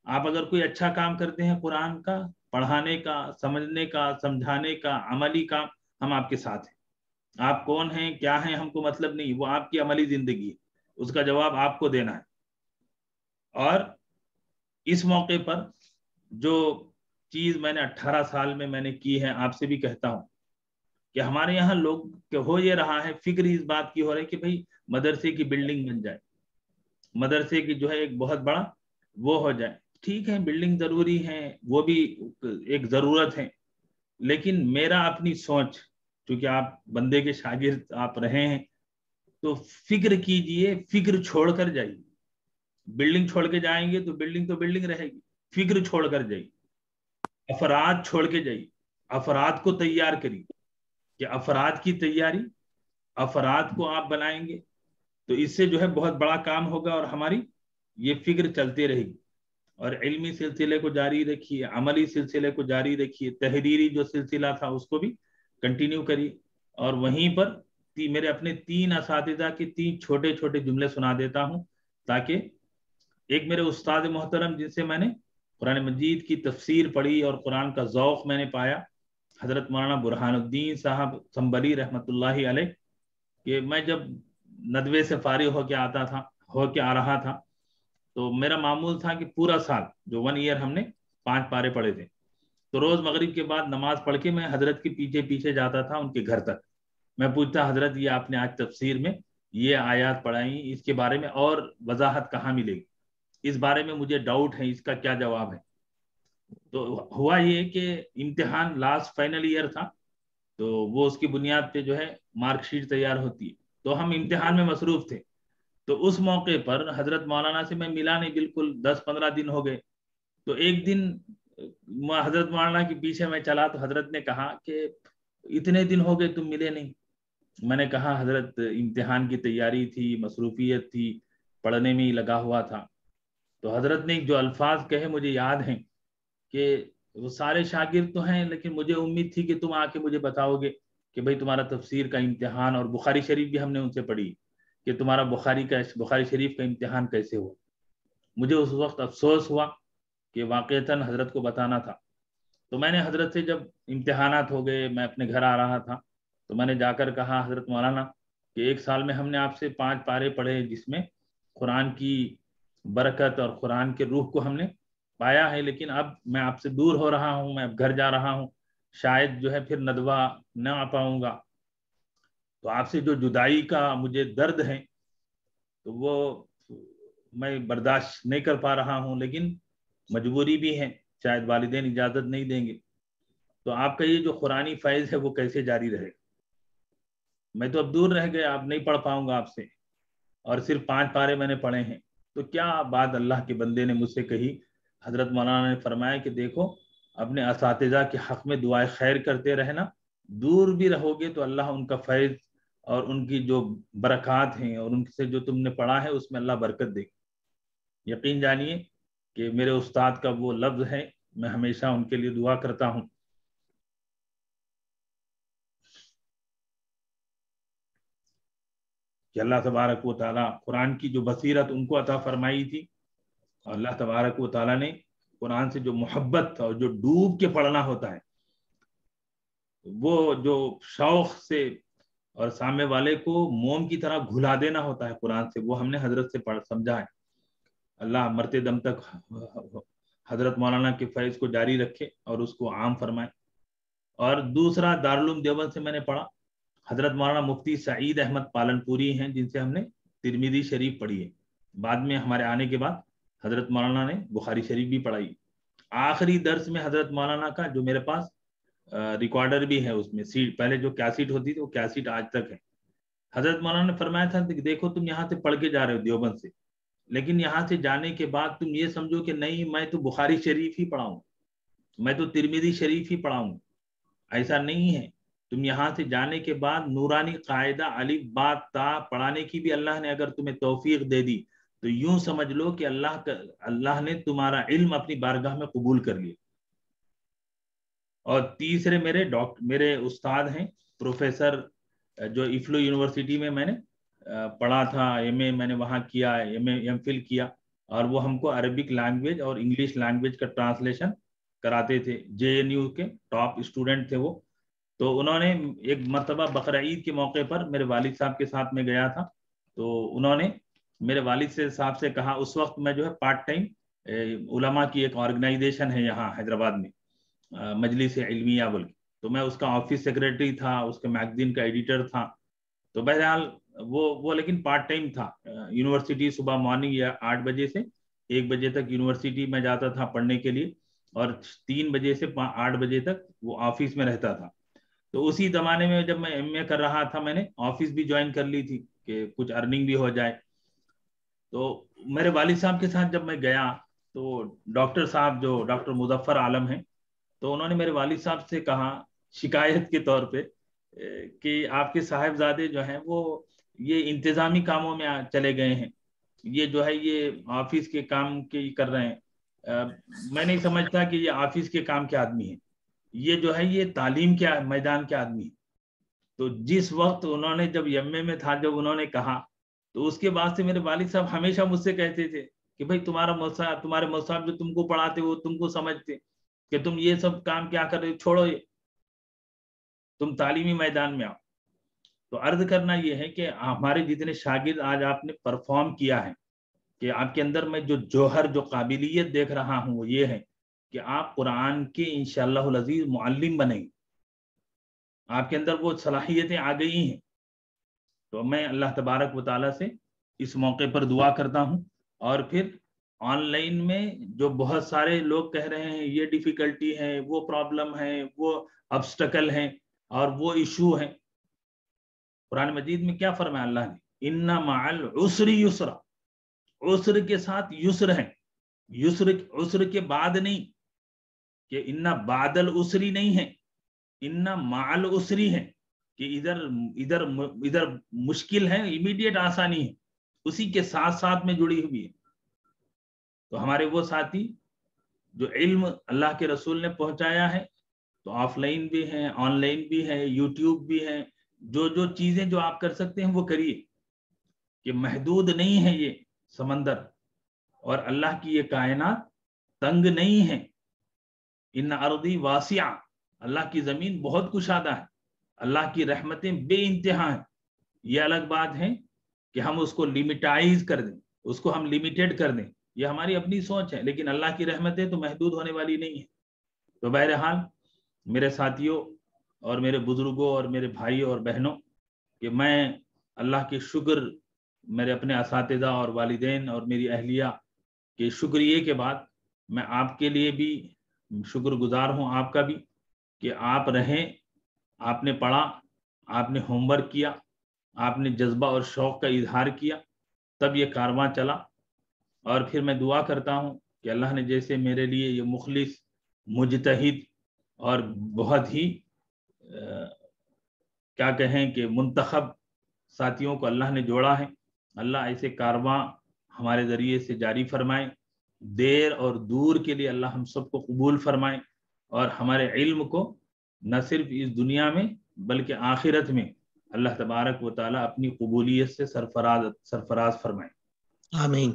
آپ اگر کوئی اچھا کام کرتے ہیں قرآن کا، پڑھانے کا، سمجھنے کا، سمجھانے کا، عملی کام، ہم آپ کے ساتھ ہیں۔ آپ کون ہیں کیا ہیں ہم کو مطلب نہیں، وہ آپ کی عملی زندگی ہے، اس کا جواب آپ کو دینا ہے۔ اور اس موقع پر جو چیز میں نے 18 سال میں نے کی ہے، آپ سے بھی کہتا ہوں کہ ہمارے یہاں لوگ کہ ہو یہ رہا ہے، فکر اس بات کی ہو رہی ہے کہ بھئی مدرسے کی بلڈنگ بن جائے، مدرسے کی جو ہے ایک بہت بڑا وہ ہو جائے۔ ٹھیک ہے، بلڈنگ ضروری ہے، وہ بھی ایک ضرورت ہے، لیکن میرا اپنی سوچ، چونکہ آپ بندے کے شاگرد آپ رہے ہیں، تو فکر کیجئے، فکر چھوڑ کر جائیے۔ بلڈنگ چھوڑ کے جائیں گے تو بلڈنگ رہے گی، فکر چھوڑ کر جائیے، افراد چھوڑ کے جائیے، افراد کو تیار کریے، کہ افراد کی تیاری، افراد کو آپ بنائیں گے تو اس سے جو ہے بہت بڑا کام ہوگا، اور ہماری یہ فکر چلتے رہے گی۔ اور علمی سلسلے کو جاری رکھیے، عملی سلسلے کو جاری رکھیے، تحریری جو سلسلہ تھا اس کو بھی کنٹینیو کریے۔ اور وہیں پر میرے اپنے 3 اساتذہ کے 3 چھوٹے چھوٹے جملے سنا دیتا ہوں، تاکہ ایک میرے استاد محترم جن سے میں نے قرآن مجید کی تفسیر پڑھی اور قرآن کا ذوق میں نے پایا، حضرت مولانا برہان الدین صاحب سنبلی رحمۃ اللہ علیہ، کہ میں جب ندوے سے فارغ ہو کے آ رہا تھا تو میرا معمول تھا کہ پورا سال جو 1 ایئر ہم نے 5 پارے پڑھے تھے، تو روز مغرب کے بعد نماز پڑھ کے میں حضرت کے پیچھے جاتا تھا ان کے گھر تک۔ میں پوچھتا حضرت یہ آپ نے آج تفسیر میں یہ آیات پڑھائیں، اس کے بارے میں اور وضاحت کہاں ملے گی، اس بارے میں مجھے ڈاؤٹ ہے، اس کا کیا جواب ہے۔ تو ہوا یہ کہ امتحان لاسٹ فائنل ایئر تھا، تو وہ اس کی بنیاد پہ جو ہے مارک شیٹ تیار ہوتی ہے، تو ہم امتحان میں مصروف تھے۔ تو اس موقع پر حضرت مولانا سے میں ملا نہیں، بالکل 10-15 دن ہو گئے۔ تو ایک دن حضرت مولانا کے پیچھے میں چلا تو حضرت نے کہا کہ اتنے دن ہو گئے تم ملے نہیں۔ میں نے کہا حضرت امتحان کی تیاری تھی، مصروفیت تھی، پڑھنے میں ہی لگا ہوا تھا۔ تو حضرت نے جو الفاظ کہے مجھے یاد ہیں کہ وہ سارے شاگرد تو ہیں، لیکن مجھے امید تھی کہ تم آ کے مجھے بتاؤ گے کہ بھئی تمہارا تفسیر کا امتحان، اور بخاری شریف بھی ہم نے ان سے پڑھی کہ تمہارا بخاری شریف کا امتحان کیسے ہوا۔ مجھے اس وقت افسوس ہوا کہ واقعتاً حضرت کو بتانا تھا۔ تو میں نے حضرت سے جب امتحانات ہو گئے، میں اپنے گھر آ رہا تھا، تو میں نے جا کر کہا حضرت مولانا کہ 1 سال میں ہم نے آپ سے 5 پارے پڑھے، جس میں قرآن کی برکت اور قرآن کے روح کو ہم نے پایا ہے، لیکن اب میں آپ سے دور ہو رہا ہوں، میں اب گھر جا رہا ہوں، شاید جو ہے پھر ندوہ نہ آ پاؤں گا، تو آپ سے جو جدائی کا مجھے درد ہے تو وہ میں برداشت نہیں کر پا رہا ہوں، لیکن مجبوری بھی ہے، شاید والدین اجازت نہیں دیں گے۔ تو آپ کا یہ جو قرآنی فیض ہے وہ کیسے جاری رہے؟ میں تو اب دور رہ گیا، اب نہیں پڑھ پاؤں گا آپ سے، اور صرف 5 پارے میں نے پڑھے ہیں۔ تو کیا بات اللہ کے بندے نے مجھ سے کہی؟ حضرت مولانا نے فرمایا کہ دیکھو، اپنے اساتذہ کے حق میں دعائے خیر کرتے رہنا، دور بھی رہو گے تو اللہ ان کا فیض اور ان کی جو برکات ہیں اور ان سے جو تم نے پڑھا ہے اس میں اللہ برکت دے گی۔ یقین جانیے کہ میرے استاد کا وہ لفظ ہے، میں ہمیشہ ان کے لیے دعا کرتا ہوں۔ کہ اللہ تبارک و تعالیٰ قرآن کی جو بصیرت ان کو عطا فرمائی تھی، اور اللہ تبارک و تعالیٰ نے قرآن سے جو محبت اور جو ڈوب کے پڑھنا ہوتا ہے، وہ جو شوق سے اور سامنے والے کو موم کی طرح گھلا دینا ہوتا ہے قرآن سے، وہ ہم نے حضرت سے سمجھا ہے۔ اللہ مرتے دم تک حضرت مولانا کے فیض کو جاری رکھے اور اس کو عام فرمائے۔ اور دوسرا دارالعلوم دیوبند سے میں نے پڑھا، حضرت مولانا مفتی سعید احمد پالنپوری ہیں، جن سے ہم نے ترمذی شریف پڑھی ہے۔ بعد میں ہمارے آنے کے بعد حضرت مولانا نے بخاری شریف بھی پڑھائی۔ آخری درس میں حضرت مولانا کا جو میرے پاس ریکارڈر بھی ہے، اس میں سیٹ، پہلے جو کیسٹ ہوتی تھی وہ کیسٹ آج تک ہے۔ حضرت مولانا نے فرمایا تھا کہ دیکھو تم یہاں سے پڑھ کے جا رہے ہو دیوبند سے، لیکن یہاں سے جانے کے بعد تم یہ سمجھو کہ نہیں میں تو بخاری شریف ہی پڑھاؤں، میں تو ترمذی شریف ہی پڑھاؤں۔ ایسا نہیں ہے، تم یہاں سے جانے کے بعد نورانی قاعدہ الف با تا پڑھانے کی بھی اللہ نے اگر تمہیں توفیق دے دی تو یوں سمجھ لو کہ اللہ نے تمہارا علم اپنی بارگاہ میں قبول کر لیا۔ اور تیسرے میرے استاد ہیں پروفیسر، جو افلو یونیورسٹی میں نے پڑھا تھا، ایم اے میں نے وہاں کیا، ایم فل کیا، اور وہ ہم کو عربک لینگویج اور انگلش لینگویج کا ٹرانسلیشن کراتے تھے، جے این یو کے ٹاپ اسٹوڈنٹ تھے وہ۔ تو انہوں نے ایک مرتبہ بقرعید کے موقع پر میرے والد صاحب کے ساتھ میں گیا تھا، تو انہوں نے میرے والد صاحب سے کہا، اس وقت میں جو ہے پارٹ ٹائم علماء کی ایک آرگنائزیشن ہے یہاں حیدرآباد میں، مجلس علمیہ بول کے، تو میں اس کا آفس سیکریٹری تھا، اس کے میگزین کا ایڈیٹر تھا. تو بہرحال وہ لیکن پارٹ ٹائم تھا. یونیورسٹی صبح مارننگ 8 بجے سے 1 بجے تک یونیورسٹی میں جاتا تھا پڑھنے کے لیے، اور 3 بجے سے 8 بجے تک وہ آفس میں رہتا تھا. تو اسی زمانے میں جب میں ایم اے کر رہا تھا، میں نے آفس بھی جوائن کر لی تھی کہ کچھ ارننگ بھی ہو جائے. تو میرے والد صاحب کے ساتھ جب میں گیا تو ڈاکٹر صاحب جو ڈاکٹر مظفر عالم ہیں، تو انہوں نے میرے والد صاحب سے کہا شکایت کے طور پہ کہ آپ کے صاحبزادے جو ہیں وہ یہ انتظامی کاموں میں چلے گئے ہیں، یہ جو ہے یہ آفس کے کام کے کر رہے ہیں. میں نہیں سمجھتا کہ یہ آفس کے کام کے آدمی ہیں، یہ جو ہے یہ تعلیم کے میدان کے آدمی ہیں. تو جس وقت انہوں نے جب ایم اے میں تھا، جب انہوں نے کہا، تو اس کے بعد سے میرے والد صاحب ہمیشہ مجھ سے کہتے تھے کہ بھائی تمہارے مصعب جو تم کو پڑھاتے وہ تم کو سمجھتے کہ تم یہ سب کام کیا کر رہے، چھوڑو یہ، تم تعلیمی میدان میں آؤ. تو عرض کرنا یہ ہے کہ ہمارے جتنے شاگرد آج آپ نے پرفارم کیا ہے، کہ آپ کے اندر میں جو جوہر جو قابلیت دیکھ رہا ہوں وہ یہ ہے کہ آپ قرآن کے انشاءاللہ العزیز معلم بنیں گے، آپ کے اندر وہ صلاحیتیں آ گئی ہیں. تو میں اللہ تبارک و تعالیٰ سے اس موقع پر دعا کرتا ہوں. اور پھر آن لائن میں جو بہت سارے لوگ کہہ رہے ہیں یہ ڈیفیکلٹی ہے، وہ پرابلم ہے، وہ ابسٹکل ہیں اور وہ ایشو ہیں، قرآن مجید میں کیا فرمایا اللہ نے؟ ان مع العسر یسرا، عسر کے ساتھ یسر ہے، عسر کے بعد نہیں، کہ ان بعد العسری نہیں ہے، ان مع العسری ہے، کہ ادھر مشکل ہے، امیڈیٹ آسانی ہے، اسی کے ساتھ ساتھ میں جڑی ہوئی ہے. تو ہمارے وہ ساتھی جو علم اللہ کے رسول نے پہنچایا ہے، تو آف لائن بھی ہیں، آن لائن بھی ہے، یوٹیوب بھی ہے، جو چیزیں جو آپ کر سکتے ہیں وہ کریے، کہ محدود نہیں ہے یہ سمندر، اور اللہ کی یہ کائنات تنگ نہیں ہے. ان ارضی واسعہ، اللہ کی زمین بہت کشادہ ہے، اللہ کی رحمتیں بے انتہا ہیں. یہ الگ بات ہے کہ ہم اس کو لیمیٹائز کر دیں، اس کو ہم لیمیٹیڈ کر دیں، یہ ہماری اپنی سوچ ہے، لیکن اللہ کی رحمتیں تو محدود ہونے والی نہیں ہیں. تو بہرحال میرے ساتھیوں اور میرے بزرگوں اور میرے بھائیوں اور بہنوں، کہ میں اللہ کے شکر، میرے اپنے اساتذہ اور والدین اور میری اہلیہ کے شکریہ کے بعد میں آپ کے لیے بھی شکر گزار ہوں، آپ کا بھی، کہ آپ رہیں، آپ نے پڑھا، آپ نے ہوم ورک کیا، آپ نے جذبہ اور شوق کا اظہار کیا، تب یہ کارواں چلا. اور پھر میں دعا کرتا ہوں کہ اللہ نے جیسے میرے لیے یہ مخلص، مجتہد اور بہت ہی کیا کہیں کہ منتخب ساتھیوں کو اللہ نے جوڑا ہے، اللہ ایسے کارواں ہمارے ذریعے سے جاری فرمائے، دیر اور دور کے لیے اللہ ہم سب کو قبول فرمائے، اور ہمارے علم کو نہ صرف اس دنیا میں بلکہ آخرت میں اللہ تبارک و تعالیٰ اپنی قبولیت سے سرفراز فرمائے. آمین.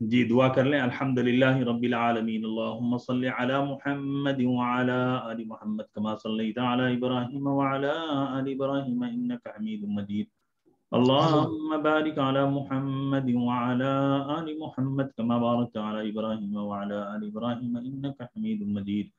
جی دعا کر لیں. الحمدللہ رب العالمین، اللہم صلی علی محمد وعلی آل محمد کما صلیت علی ابراہیم وعلی آل ابراہیم انک حمید مجید. اللہم بارک علی محمد وعلی آل محمد کما بارکت علی ابراہیم وعلی آل ابراہیم انک حمید مجید.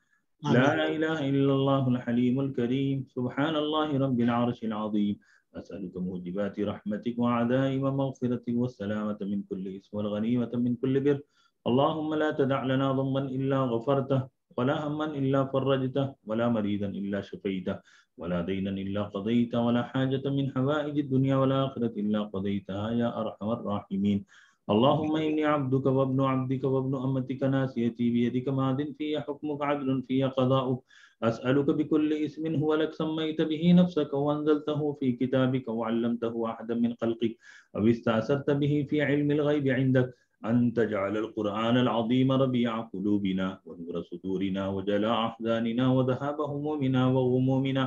لا الہ الا اللہ الحلیم الکریم، سبحان اللہ رب العرش العظیم. أسألك موجبات رحمتك وعزائم مغفرتك والسلامة من كل إثم والغنيمة من كل بر. اللهم لا تدع لنا ذنبا إلا غفرته، ولا هما إلا فرجته، ولا مريضا إلا شفيته، ولا دينا إلا قضيته، ولا حاجة من حوائج الدنيا والآخرة إلا قضيتها يا أرحم الراحمين. اللهم إني عبدك وابن عبدك وابن أمتك، ناسيتي بيدك، ماض في حكمك، عدل في قضاؤك. أسألك بكل اسم هو لك سميت به نفسك وأنزلته في كتابك وعلمته أحدا من خلقك أو استأثرت به في علم الغيب عندك أن تجعل القرآن العظيم ربيع قلوبنا ونور صدورنا وجلاء أحزاننا وذهاب همومنا وغمومنا.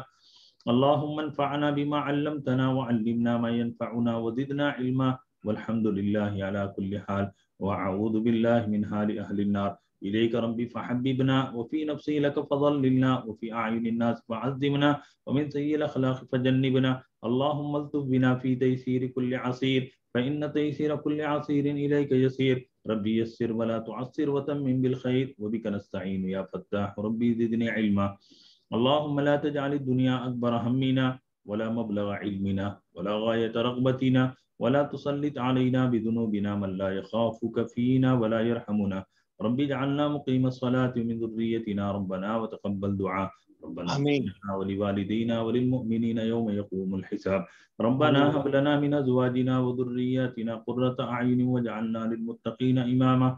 اللهم انفعنا بما علمتنا وعلمنا ما ينفعنا وزدنا علما، والحمد لله على كل حال، وأعوذ بالله من حال أهل النار. إليك ربي فحببنا وفي نفسي لك فضللنا وفي أعين الناس فعظمنا ومن سيء الأخلاق فجنبنا اللهم الطف بنا في تيسير كل عسير فإن تيسير كل عسير إليك يسير ربي يسر ولا تعسر وتمم بالخير وبك نستعين يا فتاح ربي زدني علما اللهم لا تجعل الدنيا أكبر همنا ولا مبلغ علمنا ولا غاية رغبتنا ولا تسلط علينا بذنوبنا من لا يخافك فينا ولا يرحمنا ربي اجعلنا مقيم الصلاة من ذريتنا ربنا وتقبل دعاء ربنا آمين. ولوالدينا وللمؤمنين يوم يقوم الحساب ربنا هب لنا من أزواجنا وذرياتنا قرة أعين واجعلنا للمتقين إماما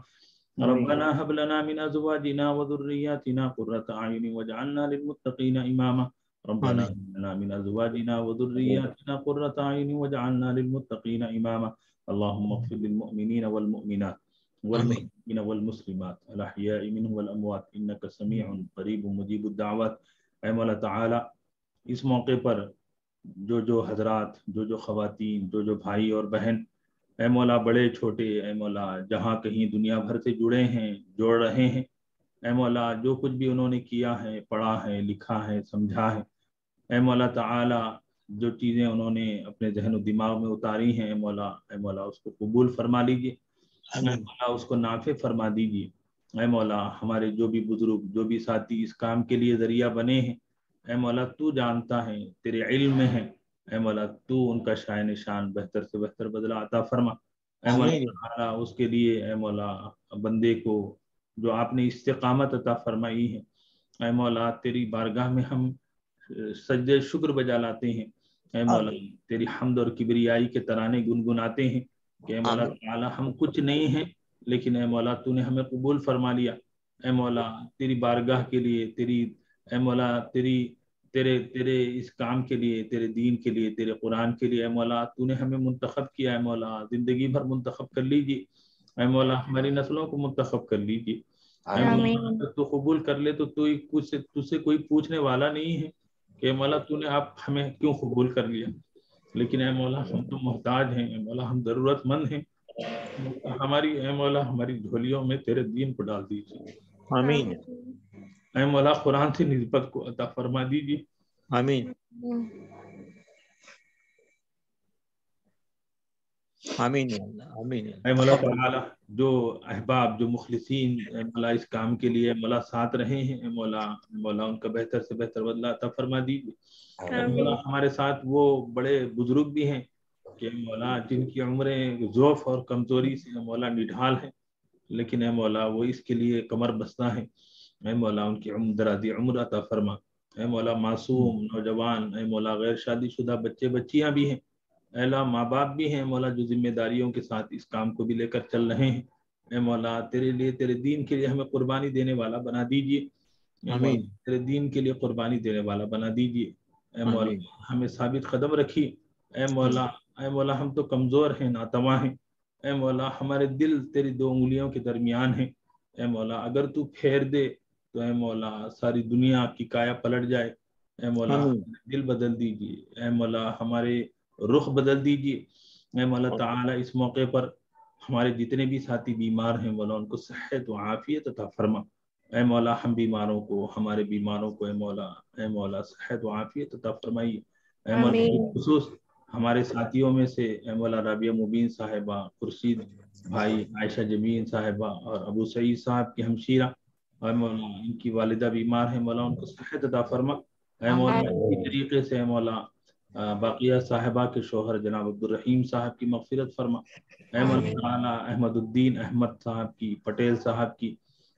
ربنا هب لنا من أزواجنا وذرياتنا قرة أعين واجعلنا للمتقين إماما ربنا هب لنا من أزواجنا وذرياتنا قرة أعين واجعلنا للمتقين إماما اللهم اغفر للمؤمنين والمؤمنات والمسلمين والمسلمات الأحياء منهم والأموات إنك سميع قریب مجیب الدعوات. اے مولا تعالی اس موقع پر جو حضرات جو خواتین جو بھائی اور بہن اے مولا بڑے چھوٹے اے مولا جہاں کہیں دنیا بھر سے جڑے ہیں جوڑ رہے ہیں اے مولا جو کچھ بھی انہوں نے کیا ہے پڑھا ہے لکھا ہے سمجھا ہے اے مولا تعالی جو چیزیں انہوں نے اپنے ذہن و دماغ میں اتاری ہیں اے مولا اس کو قبول فرما لیجیے اے مولا اس کو نافع فرما دیجیے اے مولا ہمارے جو بھی بزرگ جو بھی ساتھی اس کام کے لیے ذریعہ بنے ہیں اے مولا تو جانتا ہے تیرے علم میں ہے اے مولا تو ان کا شائن شان بہتر سے بہتر بدلہ عطا فرما اے مولا اس کے لیے اے مولا بندے کو جو آپ نے استقامت عطا فرمائی ہے اے مولا تیری بارگاہ میں ہم سجدے شکر بجا لاتے ہیں اے مولا تیری حمد اور کبریائی کے ترانے گنگناتے ہیں کہ اے مولا تعالی ہم کچھ نہیں ہیں لیکن اے مولا تو نے ہمیں قبول فرما لیا اے مولا تیری بارگاہ کے لیے تیری اے مولا تیرے اس کام کے لیے تیرے دین کے لیے تیرے قرآن کے لیے اے مولا تو نے ہمیں منتخب کیا اے مولا زندگی بھر منتخب کر لیجیے اے مولا ہماری نسلوں کو منتخب کر لیجیے اے مولا تو قبول کر لے تو تو سے کوئی پوچھنے والا نہیں ہے کہ مولا تو نے آپ ہمیں کیوں قبول کر لیا لیکن اے مولا ہم تو محتاج ہیں اے مولا ہم ضرورت مند ہیں ہماری اے مولا ہماری جھولیوں میں تیرے دین کو ڈال دیجیے آمین اے مولا قرآن سے نسبت کو عطا فرما دیجیے آمین آمین آمین اے مولا تعالی جو احباب جو مخلصین اے مولا اس کام کے لیے مولا ساتھ رہے ہیں اے مولا ان کا بہتر سے بہتر بدلہ عطا فرما دیجیے اے مولا ہمارے ساتھ وہ بڑے بزرگ بھی ہیں کہ مولا جن کی عمریں ضعف اور کمزوری سے مولا نڈھال ہیں لیکن اے مولا وہ اس کے لیے کمر بستہ ہیں اے مولا ان کی درازی عمر عطا فرما اے مولا معصوم نوجوان اے مولا غیر شادی شدہ بچے بچیاں بھی ہیں اے اللہ ماں باپ بھی ہیں مولا جو ذمہ داریوں کے ساتھ اس کام کو بھی لے کر چل رہے ہیں اے مولا تیرے لیے تیرے دین کے لیے ہمیں قربانی دینے والا بنا دیجیے تیرے دین کے لیے قربانی دینے والا بنا دیجیے اے مولا ہمیں ثابت قدم رکھی اے مولا ہم تو کمزور ہیں ناتواں ہیں اے مولا ہمارے دل تیری دو انگلیوں کے درمیان ہیں اے مولا اگر تو پھیر دے تو اے مولا ساری دنیا کی کایا پلٹ جائے اے مولا دل بدل دیجیے اے مولا ہمارے رخ بدل دیجیے اے مولا تعالی اس موقع پر ہمارے جتنے بھی ساتھی بیمار ہیں مولا ان کو صحت و عافیت عطا فرما اے مولا ہم بیماروں کو ہمارے بیماروں کو اے مولا صحت و عافیت عطا فرمائیے اے مولا خصوص ہمارے ساتھیوں میں سے اے مولا رابعہ مبین صاحبہ خورشید بھائی عائشہ جمین صاحبہ اور ابو سعید صاحب کی ہمشیرہ اے مولا ان کی والدہ بیمار ہیں مولا ان کو صحت عطا فرما اے مولا اسی طریقے سے اے مولا باقیہ صاحبہ کے شوہر جناب عبدالرحیم صاحب کی مغفرت فرما اے مولا تعالی احمد الدین احمد صاحب کی پٹیل صاحب کی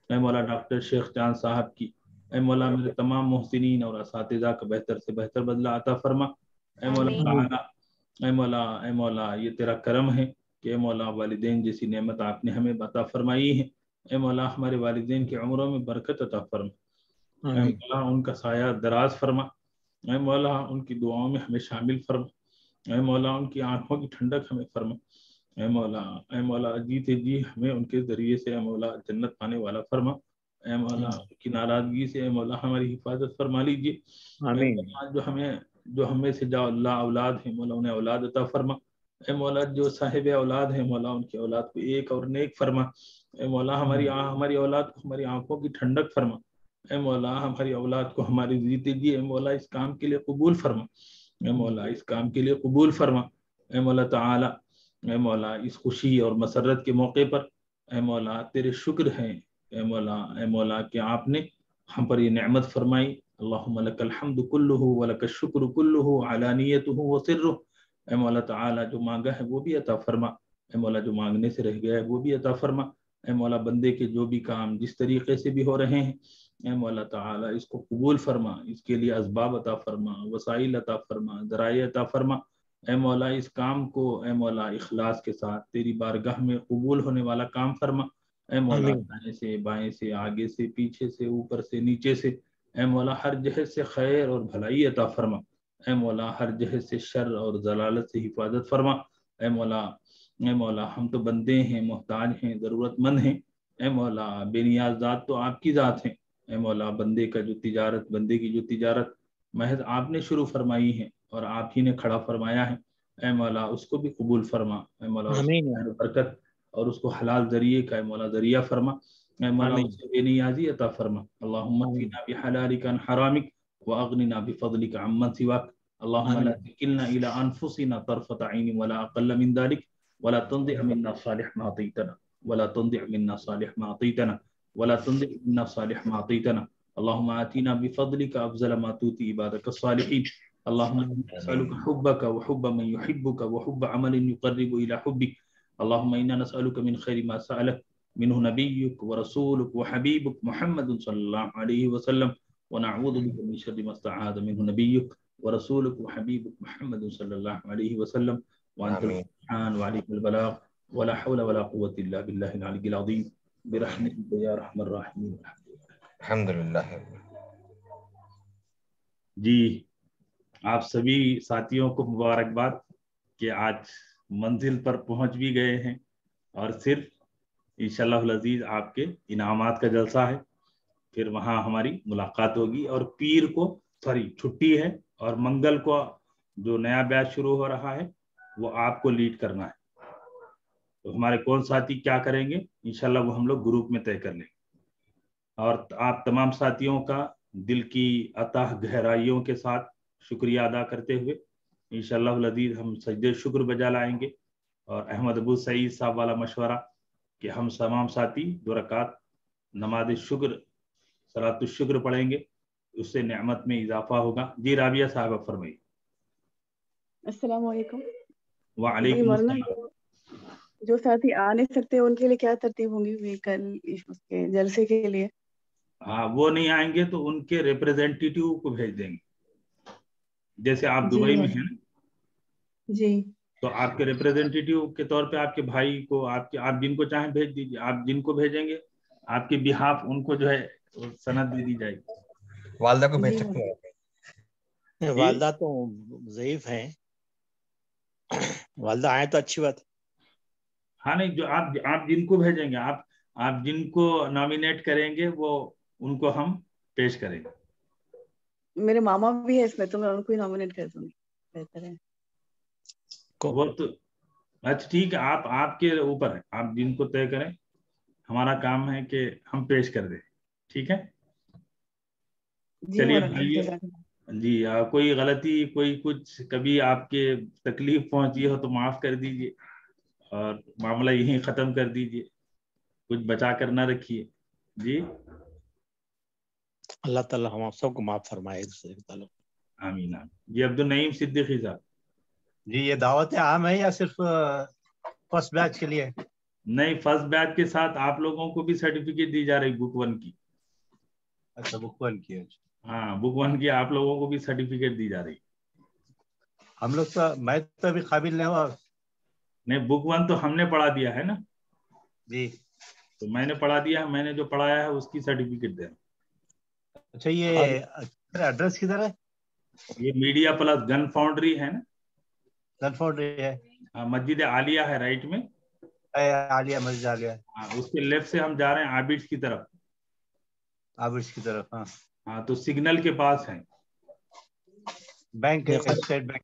اے مولا ڈاکٹر شیخ چاند صاحب کی اے مولا میرے تمام محسنین اور اساتذہ کا بہتر سے بہتر بدلہ عطا فرما اے مولا تعالی اے مولا یہ تیرا کرم ہے کہ اے مولا والدین جیسی نعمت آپ نے ہمیں عطا فرمائی ہے اے مولا ہمارے والدین کی عمروں میں برکت عطا فرما اے مولا ان کا سایہ دراز فرما اے مولا ان کی دعاؤں میں ہمیں شامل فرما اے مولا ان کی آنکھوں کی ٹھنڈک ہمیں فرما اے مولا جیتے جی ہمیں ان کے ذریعے سے اے مولا جنت پانے والا فرما اے مولا ان کی ناراضگی سے اے مولا ہماری حفاظت فرما لیجیے جو ہمیں سے جا اللہ اولاد ہے مولا انہیں اولاد عطا فرما اے مولا جو صاحب اولاد ہیں مولا ان کی اولاد کو ایک اور نیک فرما. اے مولا ہماری اولاد کو ہماری آنکھوں کی ٹھنڈک فرما. اے مولا ہماری اولاد کو ہماری زندگی اے مولا اس کام کے لیے قبول فرما. اے مولا اس کام کے لیے قبول فرما. اے مولا تعالی اے مولا اس خوشی اور مسرت کے موقع پر اے مولا تیرے شکر ہیں اے مولا کہ آپ نے ہم پر یہ نعمت فرمائی. اللہم لک الحمد کلہ ولک الشکر کلہ علانیتہ وسرہ. اے مولا تعالی جو مانگا ہے وہ بھی عطا فرما. اے مولا جو مانگنے سے رہ گیا ہے وہ بھی عطا فرما. اے مولا بندے کے جو بھی کام جس طریقے سے بھی ہو رہے ہیں اے مولا تعالی اس کو قبول فرما. اس کے لیے اسباب عطا فرما, وسائل عطا فرما, ذرائع عطا فرما. اے مولا اس کام کو اے مولا اخلاص کے ساتھ تیری بارگاہ میں قبول ہونے والا کام فرما. اے مولا دائیں سے بائیں سے آگے سے پیچھے سے اوپر سے نیچے سے اے مولا ہر جہت سے خیر اور بھلائی عطا فرما. اے مولا ہر جہت سے شر اور ضلالت سے حفاظت فرما. اے مولا ہم تو بندے ہیں, محتاج ہیں, ضرورت مند ہیں. اے مولا بے نیاز ذات تو آپ کی ذات ہیں. اے مولا بندے کی جو تجارت محض آپ نے شروع فرمائی ہے اور آپ ہی نے کھڑا فرمایا ہے. اے مولا اس کو بھی قبول فرما. اے مولا اس کو برکت اور اس کو حلال ذریعے کا اے مولا ذریعہ فرما. اے مولا اس سے بے نیازی عطا فرما. اللہم اکفنا بحلالک عن حرامک واغننا بفضلک عمن سواک. اللہم لا تکلنا الى انفسنا طرفت عین ولا اقل من ذلك ولا تنزع منا صالح ما اعطيتنا ولا تنزع منا صالح ما اعطيتنا ولا تنزع منا صالح ما اعطيتنا. اللهم آتنا بفضلك افضل ما تؤتي عبادك الصالحين. اللهم نسألك حبك وحب من يحبك وحب عمل يقرب إلى حبك. اللهم إنا نسألك من خير ما سألك منه نبيك ورسولك وحبيبك محمد صلى الله عليه وسلم ونعوذ بك من شر ما استعاذ منه نبيك ورسولك وحبيبك محمد صلى الله عليه وسلم وأنت المستعان وعليك البلاغ ولا حول ولا قوة إلا بالله العلي العظيم برحمتك يا أرحم الراحمين. الحمد للہ. جی آپ سبھی ساتھیوں کو مبارکباد کہ آج منزل پر پہنچ بھی گئے ہیں اور صرف انشاءاللہ العزیز آپ کے انعامات کا جلسہ ہے. پھر وہاں ہماری ملاقات ہوگی اور پیر کو چھٹی ہے اور منگل کو جو نیا بیچ شروع ہو رہا ہے وہ آپ کو لیڈ کرنا ہے. تو ہمارے کون ساتھی کیا کریں گے انشاءاللہ وہ ہم لوگ گروپ میں طے کر لیں گے. اور آپ تمام ساتھیوں کا دل کی عطا گہرائیوں کے ساتھ شکریہ ادا کرتے ہوئے انشاءاللہ العزیز ہم سجدہ شکر بجا لائیں گے. اور احمد ابو سعید صاحب والا مشورہ کہ ہم تمام ساتھی 2 رکعت نماز شکر صلاۃ الشکر پڑھیں گے, اس سے نعمت میں اضافہ ہوگا. جی رابعہ صاحبہ فرمائیے. السلام علیکم. وعلیکم السلام. جو ساتھی آ نہیں سکتے ان کے لیے کیا ترتیب ہوں گی کل اس کے جلسے کے لیے؟ ہاں وہ نہیں آئیں گے تو ان کے ریپریزنٹیٹیو کو بھیج دیں گے. جیسے آپ دبئی میں ہیں جی تو آپ کے ریپریزنٹیٹیو کے طور پہ آپ کے بھائی کو آپ جن کو چاہیں بھیج دیجیے. آپ جن کو بھیجیں گے آپ کے بہاف ان کو جو ہے سند دے دی جائے گی. والدہ کو بھیج سکتے ہیں. والدہ تو ضعیف ہیں, والدہ آئے تو اچھی بات. ہاں نہیں جو آپ جن کو بھیجیں گے آپ جن کو نامینیٹ کریں گے وہ ان کو ہم پیش کریں گے. میرے ماما بھی ہے اس میں تو میں ان کو ہی نامینیٹ کر دوں گی. بہتر ہے وہ تو اچھا ٹھیک ہے. آپ کے اوپر ہے, آپ جن کو طے کریں. ہمارا کام ہے کہ ہم پیش کر دیں. ٹھیک ہے چلیے بھائی. جی کوئی غلطی کوئی کچھ کبھی آپ کے تکلیف پہنچی ہو تو معاف کر دیجیے اور معاملہ یہیں ختم کر دیجیے. کچھ بچا کر نہ رکھیے. جی اللہ تعالیٰ ہم آپ سب کو معاف فرمائے. آمین. جی عبد النعیم صدیقی صاحب. جی یہ دعوت عام ہے یا صرف فرسٹ بیچ کے لیے؟ نہیں, فرسٹ بیچ کے ساتھ آپ لوگوں کو بھی سرٹیفکیٹ دی جا رہی بک 1 کی. اچھا بک 1 کی. ہاں بک 1 کی آپ لوگوں کو بھی سرٹیفکیٹ دی جا رہی. ہم لوگ تو میں تو ابھی قابل نہیں ہوا. نہیں بک 1 تو ہم نے پڑھا دیا ہے نا. جی تو میں نے پڑھا دیا ہے, میں نے جو پڑھایا ہے اس کی سرٹیفکیٹ دے. اچھا یہ ایڈریس کدھر ہے؟ یہ میڈیا پلس گن فاؤنڈری ہے نا. گن فاؤنڈری ہے. ہاں مسجد عالیہ ہے رائٹ میں. عالیہ مسجد عالیہ. ہاں اس کے لیفٹ سے ہم جا رہے ہیں عابدز کی طرف. عابدز کی طرف. ہاں ہاں تو سگنل کے پاس ہے بینک, اسٹیٹ بینک.